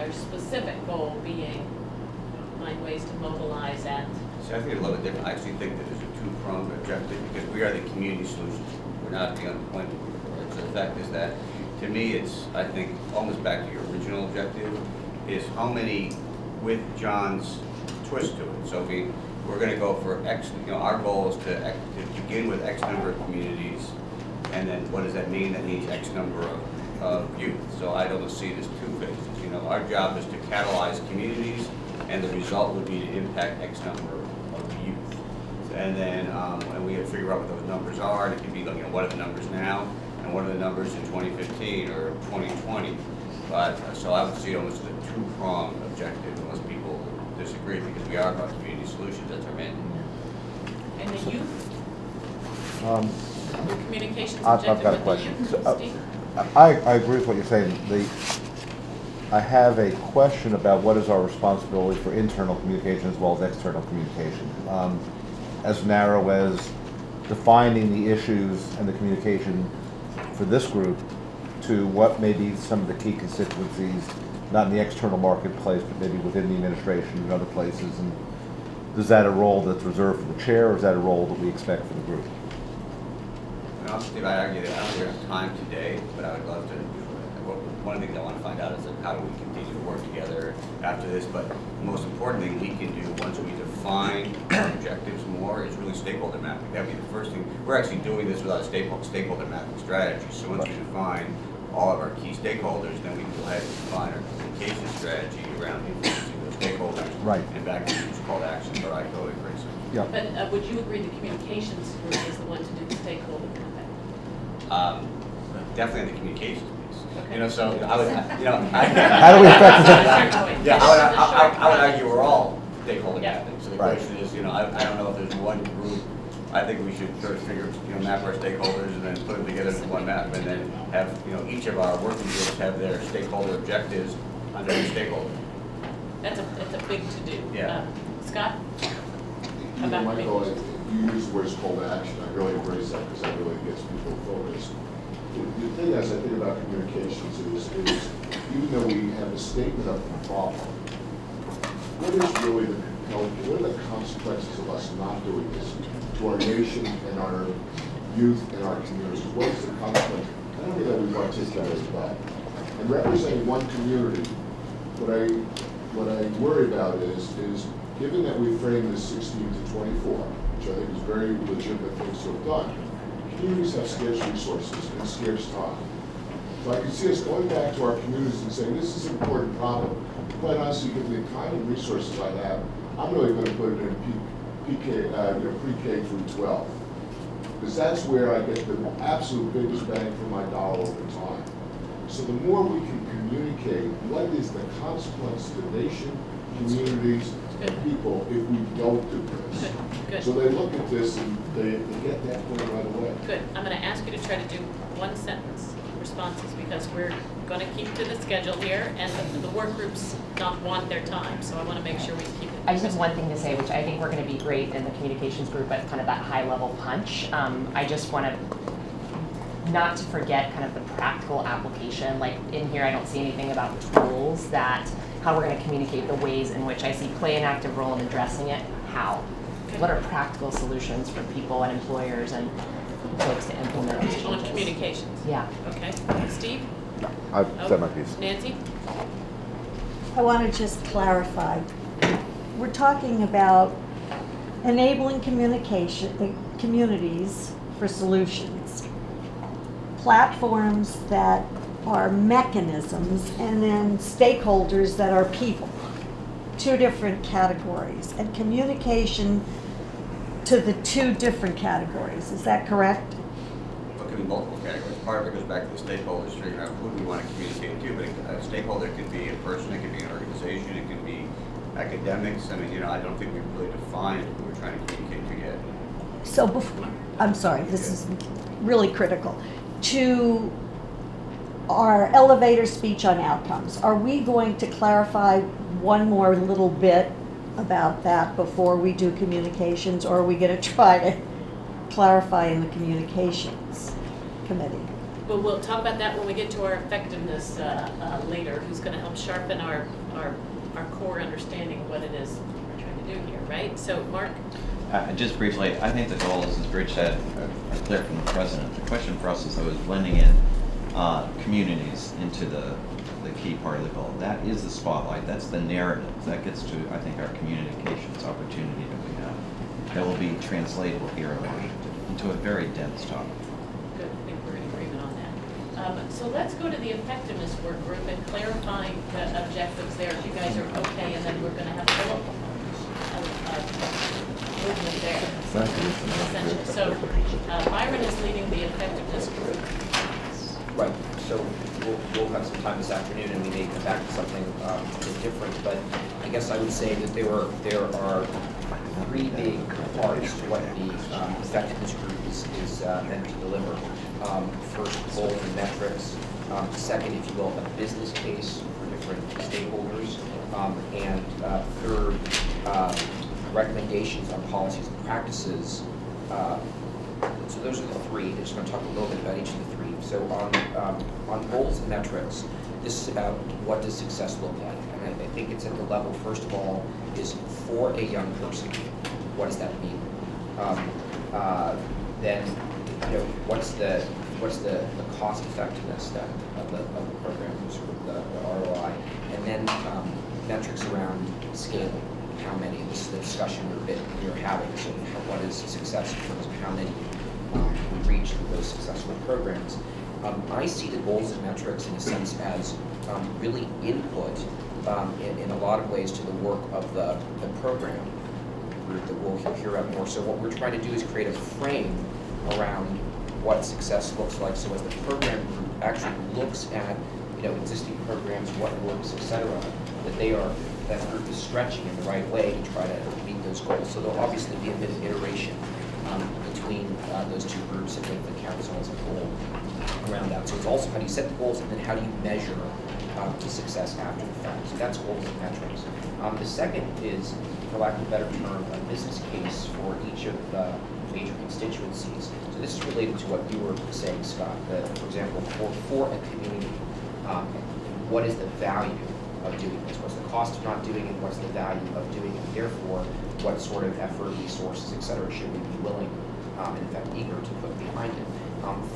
S1: our specific goal being find ways to mobilize and.
S9: See, I think it's a little bit different. I actually think that there's a two-pronged objective because we are the community solution. We're not the unemployment group. Right? So the fact is that, to me, it's, I think, almost back to your original objective, is how many, with John's twist to it. So we're going to go for X, our goal is to begin with X number of communities, and then what does that mean? That means X number of youth. So I don't see it as two phases. Our job is to catalyze communities, and the result would be to impact X number of youth. And then and we have to figure out what those numbers are. And it could be, what are the numbers now, and what are the numbers in 2015 or 2020. But so I would see it almost as a two-pronged objective, unless people disagree, because we are about community solutions. That's our mandate.
S1: And the youth? Your communications
S15: I've
S1: objective
S15: got a
S1: with
S15: question.
S1: the youth, Steve?
S15: I agree with what you're saying. I have a question about what is our responsibility for internal communication as well as external communication. As narrow as defining the issues and the communication for this group to what may be some of the key constituencies, not in the external marketplace, but maybe within the administration and other places. And is that a role that's reserved for the chair, or is that a role that we expect for the group?
S9: Steve, I argue that I don't think we have time today, but I would love to. One of the things I want to find out is that how do we continue to work together after this, but the most important thing we can do once we define our objectives more is really stakeholder mapping. That would be the first thing. We're actually doing this without a stakeholder mapping strategy. So once we define all of our key stakeholders, then we can go ahead and define our communication strategy around influencing those stakeholders.
S15: Right.
S9: And back to use call to action, but I totally agree. So.
S15: Yeah.
S1: But would you agree the communications group is the one to do the stakeholder mapping?
S9: Definitely on the communications.
S1: Okay.
S9: You know, so I would, you know,
S15: How do we affect
S9: yeah, I would argue we're all stakeholder
S1: Yeah.
S9: mapping. So the
S15: Right.
S9: question is, you know, I don't know if there's one group. I think we should sort of figure, you know, map our stakeholders and then put them together in one map, and then have, you know, each of our working groups have their stakeholder objectives under each stakeholder.
S1: It's a big to-do.
S9: Yeah.
S1: Scott?
S16: You know,
S1: About
S16: Michael, you use the words call to action. I really embrace that because that really gets people focused. The thing as I think about communications is even though we have a statement of the problem, what is really what are the consequences of us not doing this to our nation and our youth and our communities? What is the consequence? I don't think that we've articulated that. And representing one community, what I worry about is given that we frame this 16 to 24, which I think is very legitimate things to have done, communities have scarce resources and scarce time. So I can see us going back to our communities and saying, this is an important problem. Quite honestly, given the time and resources I have, I'm really going to put it in pre-K through 12. Because that's where I get the absolute biggest bang for my dollar over time. So the more we can communicate what is the consequence to the nation, communities, and people if we don't do this.
S1: Good.
S16: So they look at this and they get that point right away.
S1: Good. I'm going to ask you to try to do one sentence responses because we're going to keep to the schedule here, and the work groups don't want their time, so I want to make sure we keep it.
S17: I just have one thing to say, which I think we're going to be great in the communications group at kind of that high level punch. I just want to not to forget kind of the practical application. Like in here, I don't see anything about tools that how we're going to communicate the ways in which I see play an active role in addressing it. How? What are practical solutions for people and employers and folks to implement these changes?
S1: On communications.
S17: Yeah.
S1: Okay. Steve?
S15: No, I've said my piece.
S1: Nancy?
S5: I want to just clarify. We're talking about enabling communities for solutions, platforms that are mechanisms, and then stakeholders that are people. Two different categories, and communication to the two different categories. Is that correct?
S9: Well, it could be multiple categories. Part of it goes back to the stakeholders, figuring out who do we want to communicate to, but a stakeholder could be a person, it could be an organization, it could be academics. I mean, you know, I don't think we've really defined who we're trying to communicate to yet.
S5: So before, I'm sorry, this is really critical. To our elevator speech on outcomes, are we going to clarify one more little bit about that before we do communications, or are we going to try to clarify in the communications committee?
S1: Well, we'll talk about that when we get to our effectiveness later, who's going to help sharpen our core understanding of what it is we're trying to do here, right? So, Mark?
S18: Just briefly, I think the goals, as Rich said, are clear from the president. The question for us is always blending in communities into the key part of the goal. That is the spotlight. That's the narrative. That gets to, I think, our communications opportunity that we have. That will be translatable here in Washington into a very dense topic.
S1: Good. I think we're in agreement on that. So let's go to the effectiveness work group and clarify the objectives there, if you guys are okay, and then we're going to have a little movement there. So Byron is leading the effectiveness group.
S3: Right, so we'll have some time this afternoon and we may come back to something a bit different, but I guess I would say that there are three big parts to what the effectiveness group is meant to deliver. First, goals and metrics. Second, if you will, a business case for different stakeholders. And third, recommendations on policies and practices. So those are the three. I'm just going to talk a little bit about each of the three. So on goals and metrics, this is about what does success look like. And I think it's at the level, first of all, is for a young person. What does that mean? Then what's the cost effectiveness of the program, sort of the ROI, and then metrics around scaling. How many? This is the discussion we're having. So what is success in terms of how many we reach with those successful programs. I see the goals and metrics in a sense as really input in a lot of ways to the work of the program group that we'll hear about more. So what we're trying to do is create a frame around what success looks like. So as the program group actually looks at existing programs, what works, et cetera, that group is stretching in the right way to try to meet those goals. So there'll obviously be a bit of iteration between those two groups and with the council as a whole around that. So it's also how do you set the goals and then how do you measure the success after the fact. So that's goals and metrics. The second is, for lack of a better term, a business case for each of the major constituencies. So this is related to what you were saying, Scott, that, for example, for a community, what is the value of doing this? What's the cost of not doing it? What's the value of doing it? Therefore, what sort of effort, resources, et cetera, should we be willing and in fact eager to put behind it?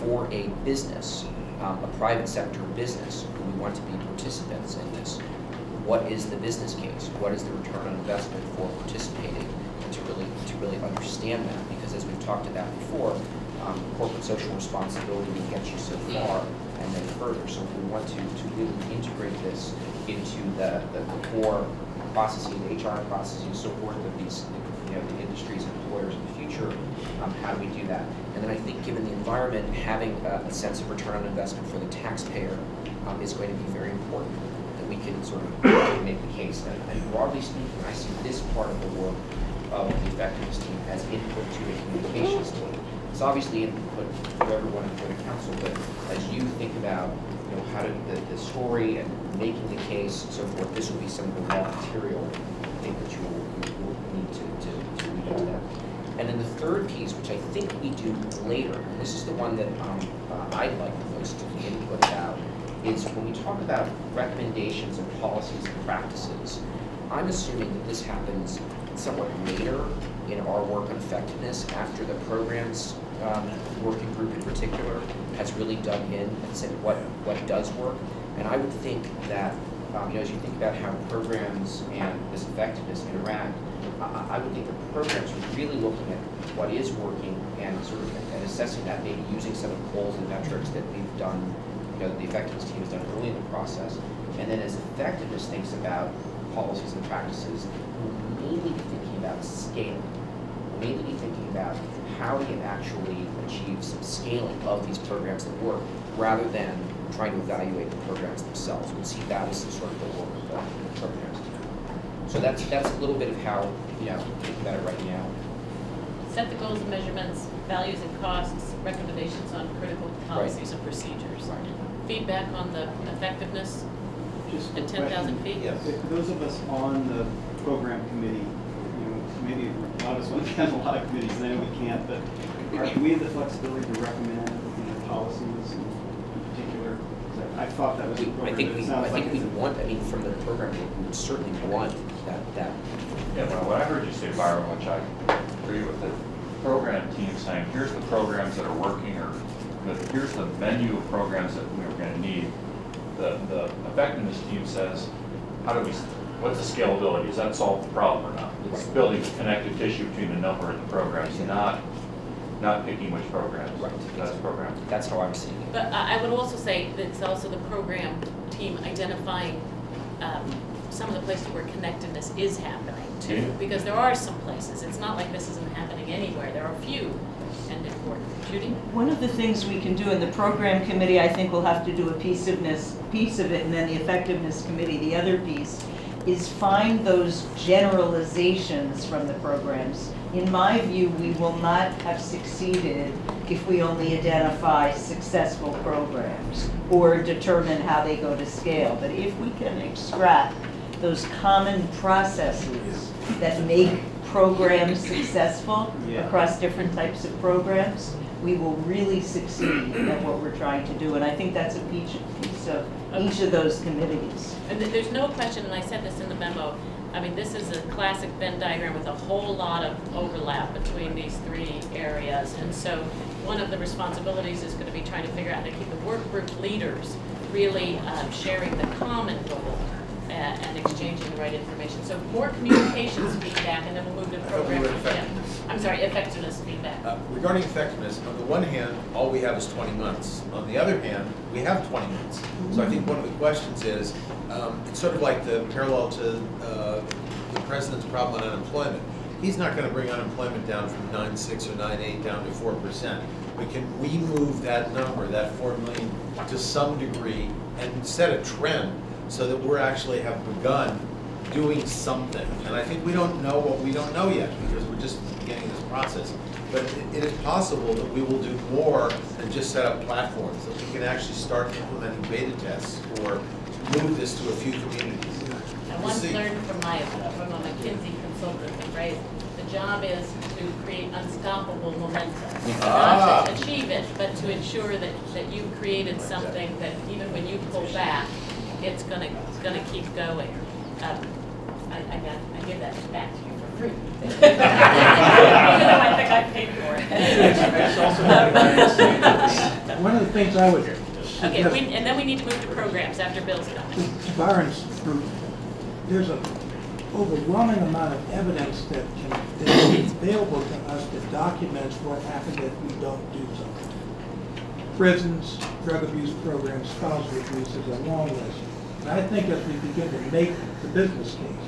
S3: For a business, a private sector business, who we want to be participants in this, what is the business case? What is the return on investment for participating? And to really understand that, because as we've talked about before, corporate social responsibility will get you so far and then further. So we want to really integrate this into the core processes, the HR processes, and so forth of these, the industries and employers in the future. How do we do that? And then I think, given the environment, having a sense of return on investment for the taxpayer is going to be very important. That we can sort of make the case. And broadly speaking, I see this part of the work of the effectiveness team as input to the communications team. It's obviously input to everyone for the council, but as you think about how to the story and making the case and so forth, this will be some of the raw material I think that you will need to read into that. And then the third piece, which I think we do later, and this is the one that I'd like the most to be input about, is when we talk about recommendations and policies and practices, I'm assuming that this happens somewhat later in our work on effectiveness after the program's working group in particular has really dug in and said what does work. And I would think that as you think about how programs and this effectiveness interact, I would think the programs are really looking at what is working and sort of and assessing that, maybe using some of the goals and metrics that we've done, the effectiveness team has done early in the process. And then as effectiveness thinks about policies and practices, we'll mainly be thinking about scaling. We'll mainly be thinking about how do you actually achieve some scaling of these programs that work, rather than trying to evaluate the programs themselves. We'll see that as sort of the work of the programs. So that's a little bit of how think about it right now.
S1: Set the goals and measurements, values and costs, recommendations on critical policies and procedures.
S3: Right.
S1: Feedback on the effectiveness
S2: Just
S1: at 10,000 feet.
S2: Yes. For those of us on the program committee, maybe a lot of us want to attend a lot of committees, then we can't, but do we have the flexibility to recommend policies in particular? I thought that was the program.
S3: I think we want, from the program, we would certainly want that.
S10: Yeah, well, what I heard you say, Byron, which I agree with, the program team saying, here's the programs that are working, or here's the menu of programs that we're going to need. The effectiveness team says, what's the scalability? Does that solve the problem or not? It's building connective tissue between the number and the programs, not picking which programs.
S3: Right.
S10: That's program.
S3: That's how I'm seeing it.
S1: But I would also say that it's also the program team identifying some of the places where connectedness is happening too.
S10: Yeah.
S1: Because there are some places. It's not like this isn't happening anywhere. There are a few and important. Judy?
S6: One of the things we can do in the program committee, I think we'll have to do a piece of it, and then the effectiveness committee, the other piece, is find those generalizations from the programs. In my view, we will not have succeeded if we only identify successful programs or determine how they go to scale. But if we can extract those common processes that make programs successful across different types of programs, we will really succeed at what we're trying to do. And I think that's a piece of each of those committees.
S1: And there's no question, and I said this in the memo, I mean, this is a classic Venn diagram with a whole lot of overlap between these three areas. And so one of the responsibilities is going to be trying to figure out how to keep the work group leaders really sharing the common goal and exchanging the right information. So more communications feedback, and then we'll move to program. I'm sorry, effectiveness feedback.
S19: Regarding effectiveness, on the one hand, all we have is 20 months. On the other hand, we have 20 months. So I think one of the questions is, it's sort of like the parallel to the president's problem on unemployment. He's not going to bring unemployment down from 9.6 or 9.8 down to 4%. But can we move that number, that 4 million, to some degree and set a trend so that we're actually have begun doing something? And I think we don't know what we don't know yet because we're just beginning this process. But it is possible that we will do more than just set up platforms, that we can actually start implementing beta tests or move this to a few communities.
S1: I once learned from a McKinsey consultant, right? The job is to create unstoppable momentum. Not to achieve it, but to ensure that you've created something that even when you pull back, it's gonna keep going. I give that back to you for free. Even though I think I paid for it.
S7: One of the things I would
S1: okay, and then we need to move to programs after Bill's done.
S7: Byron's group, there's an overwhelming amount of evidence that is available to us that documents what happens if we don't do something. Prisons, drug abuse programs, spousal abuse is a long list. And I think as we begin to make the business case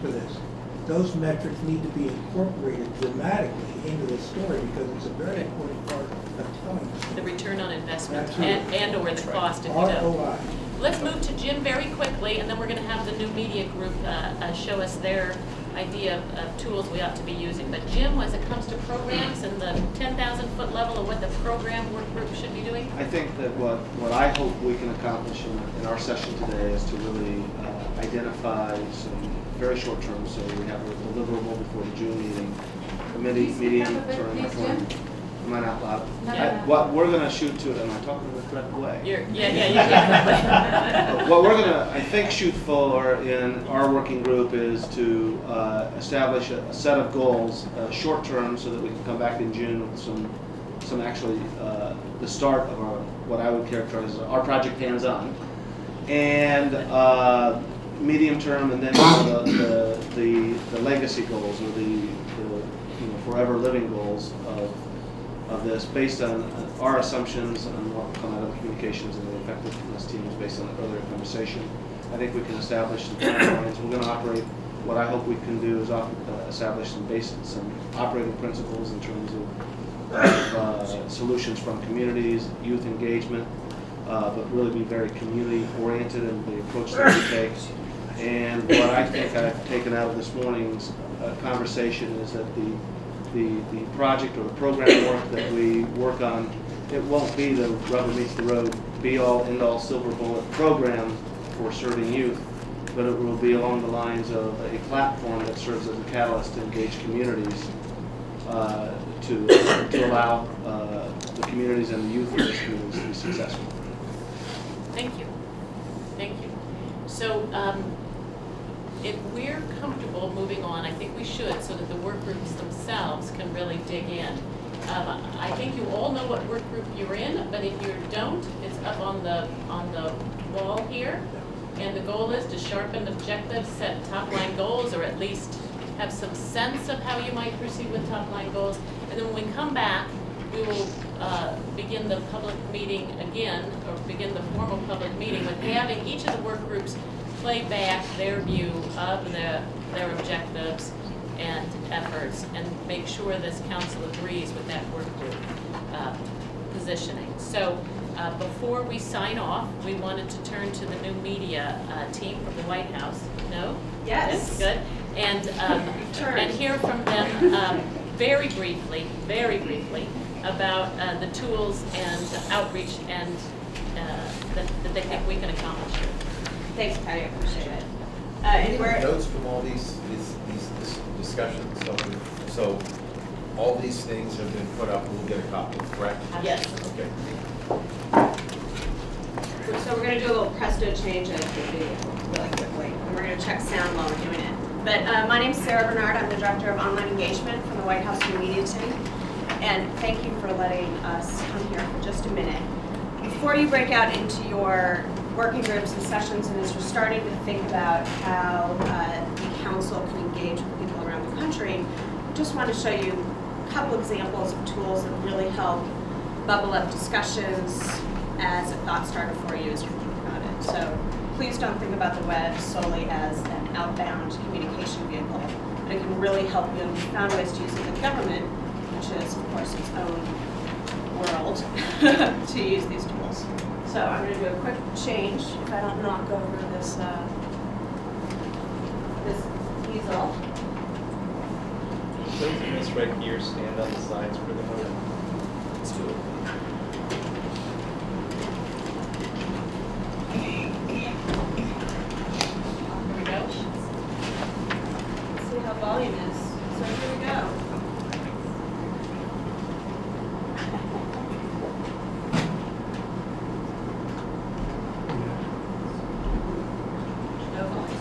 S7: for this, those metrics need to be incorporated dramatically into the story because it's a very important part of telling the story.
S1: The return on investment and or the cost if you don't.
S7: ROI.
S1: Let's move to Jim very quickly, and then we're going to have the new media group show us their idea of tools we ought to be using. But Jim, as it comes to programs and the 10,000-foot level of what the program work group should be doing?
S2: I think that what I hope we can accomplish in our session today is to really identify some very short term, so we have a deliverable before the June meeting. Am I not loud? What we're going to shoot to, am I talking in the correct way?
S1: Yeah.
S2: What we're going to, I think, shoot for in our working group is to establish a set of goals, short term, so that we can come back in June with some actually the start of what I would characterize as our project hands-on, and medium term, and then the legacy goals or the forever living goals of this, based on our assumptions and what will come out of the communications and the effectiveness teams based on the earlier conversation. I think we can establish some timelines. We're going to operate. What I hope we can do is establish some operating principles in terms of solutions from communities, youth engagement, but really be very community oriented in the approach that we take. And what I think I've taken out of this morning's conversation is that the project or the program work that we work on, it won't be the rubber meets the road, be all, end all, silver bullet program for serving youth, but it will be along the lines of a platform that serves as a catalyst to engage communities, to allow the communities and the youth of those communities to be successful.
S1: Thank you. Thank you. So if we're comfortable moving on, I think we should, so that the work groups themselves can really dig in. I think you all know what work group you're in, but if you don't, it's up on the wall here. And the goal is to sharpen objectives, set top-line goals, or at least have some sense of how you might proceed with top-line goals. And then when we come back, we will begin the public meeting again, or begin the formal public meeting with having each of the work groups play back their view of their objectives and efforts, and make sure this council agrees with that work group positioning. So before we sign off, we wanted to turn to the new media team from the White House. No?
S4: Yes.
S1: Good. And hear from them very briefly, about the tools and outreach and that they think we can accomplish here.
S20: Thanks, Patty, I appreciate it.
S19: Notes from all these discussions, so all these things have been put up, we'll get a copy, correct?
S1: Yes.
S19: Okay.
S20: So we're going to do a little presto change in the video really quickly. And we're going to check sound while we're doing it. But my name's Sarah Bernard. I'm the Director of Online Engagement from the White House New Media Team. And thank you for letting us come here for just a minute. Before you break out into your working groups and sessions, and as you're starting to think about how the council can engage with people around the country, I just want to show you a couple examples of tools that really help bubble up discussions as a thought starter for you as you think about it. So please don't think about the web solely as an outbound communication vehicle, but it can really help you, and we found ways to use it in government, which is, of course, its own world, to use these tools. So I'm going to do a quick change if I don't knock over this this easel.
S12: Those of us right here stand on the sides for the moment. Let's do it.
S20: Here we go. Let's see how volume is. So here we go. No volume.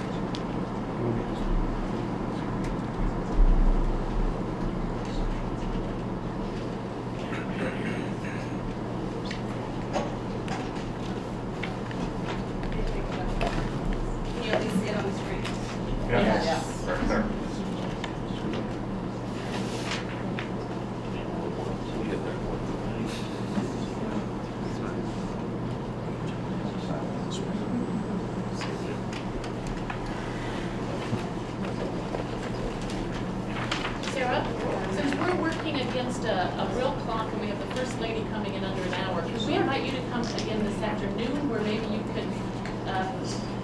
S20: Can you at least see it on the screen?
S10: Yes. Right there.
S1: Sarah, since we're working against a real clock and we have the First Lady coming in under an hour, can we invite you to come again this afternoon where maybe you could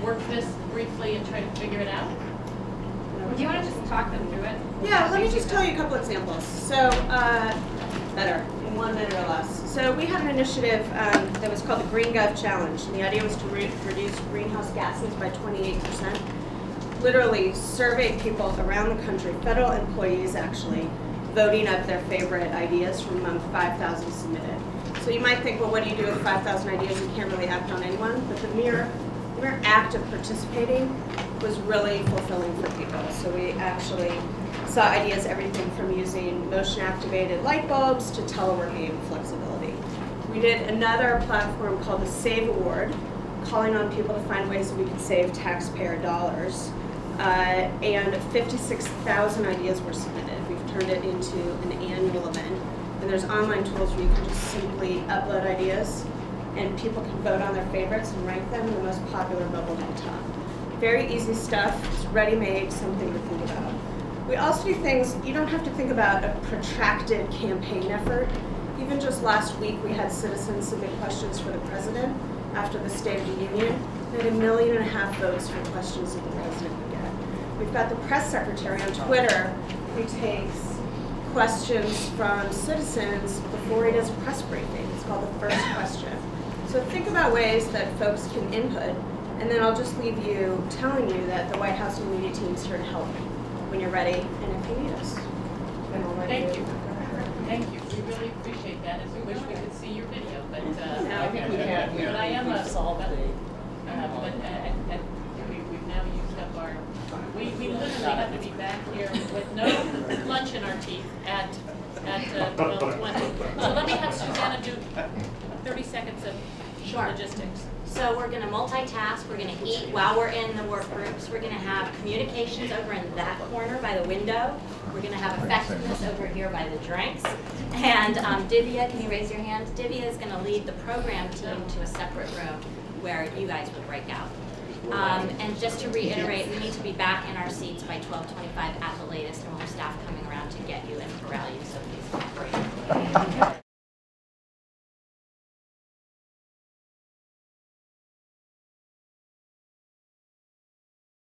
S1: work this briefly and try to figure it out?
S20: Do you want to just talk them through it? Yeah, let me just tell you a couple examples. So, better, in 1 minute or less. So we had an initiative that was called the Green Gov Challenge, and the idea was to reduce greenhouse gases by 28%. Literally surveyed people around the country, federal employees actually, voting up their favorite ideas from among 5,000 submitted. So you might think, well, what do you do with 5,000 ideas? You can't really act on anyone, but the mere act of participating was really fulfilling for people. So we actually saw ideas everything from using motion-activated light bulbs to teleworking and flexibility. We did another platform called the Save Award, calling on people to find ways that we could save taxpayer dollars. And 56,000 ideas were submitted. We've turned it into an annual event. And there's online tools where you can just simply upload ideas and people can vote on their favorites and rank them, and the most popular bubbled on top. Very easy stuff, it's ready-made, something to think about. We also do things, you don't have to think about a protracted campaign effort. Even just last week, we had citizens submit questions for the president after the State of the Union. We had 1.5 million votes for questions that the president would get. We've got the press secretary on Twitter who takes questions from citizens before he does a press briefing. It's called the first question. So think about ways that folks can input, and then I'll just leave you telling you that the White House New Media Team is here to help when you're ready and if you need us.
S1: Thank you. Thank you. We really appreciate that, and we wish we could see your video, but
S6: I think we have.
S1: But I am a solve it. We've now used up our. We literally have to be back here with no lunch in our teeth at 12:20. So let me have Susanna do 30 seconds of logistics.
S21: So we're going to multitask, we're going to eat while we're in the work groups, we're going to have communications over in that corner by the window, we're going to have effectiveness over here by the drinks, and Divya, can you raise your hand? Divya is going to lead the program team to a separate room where you guys would break out. And just to reiterate, we need to be back in our seats by 12:25 at the latest, and we'll have staff coming around to get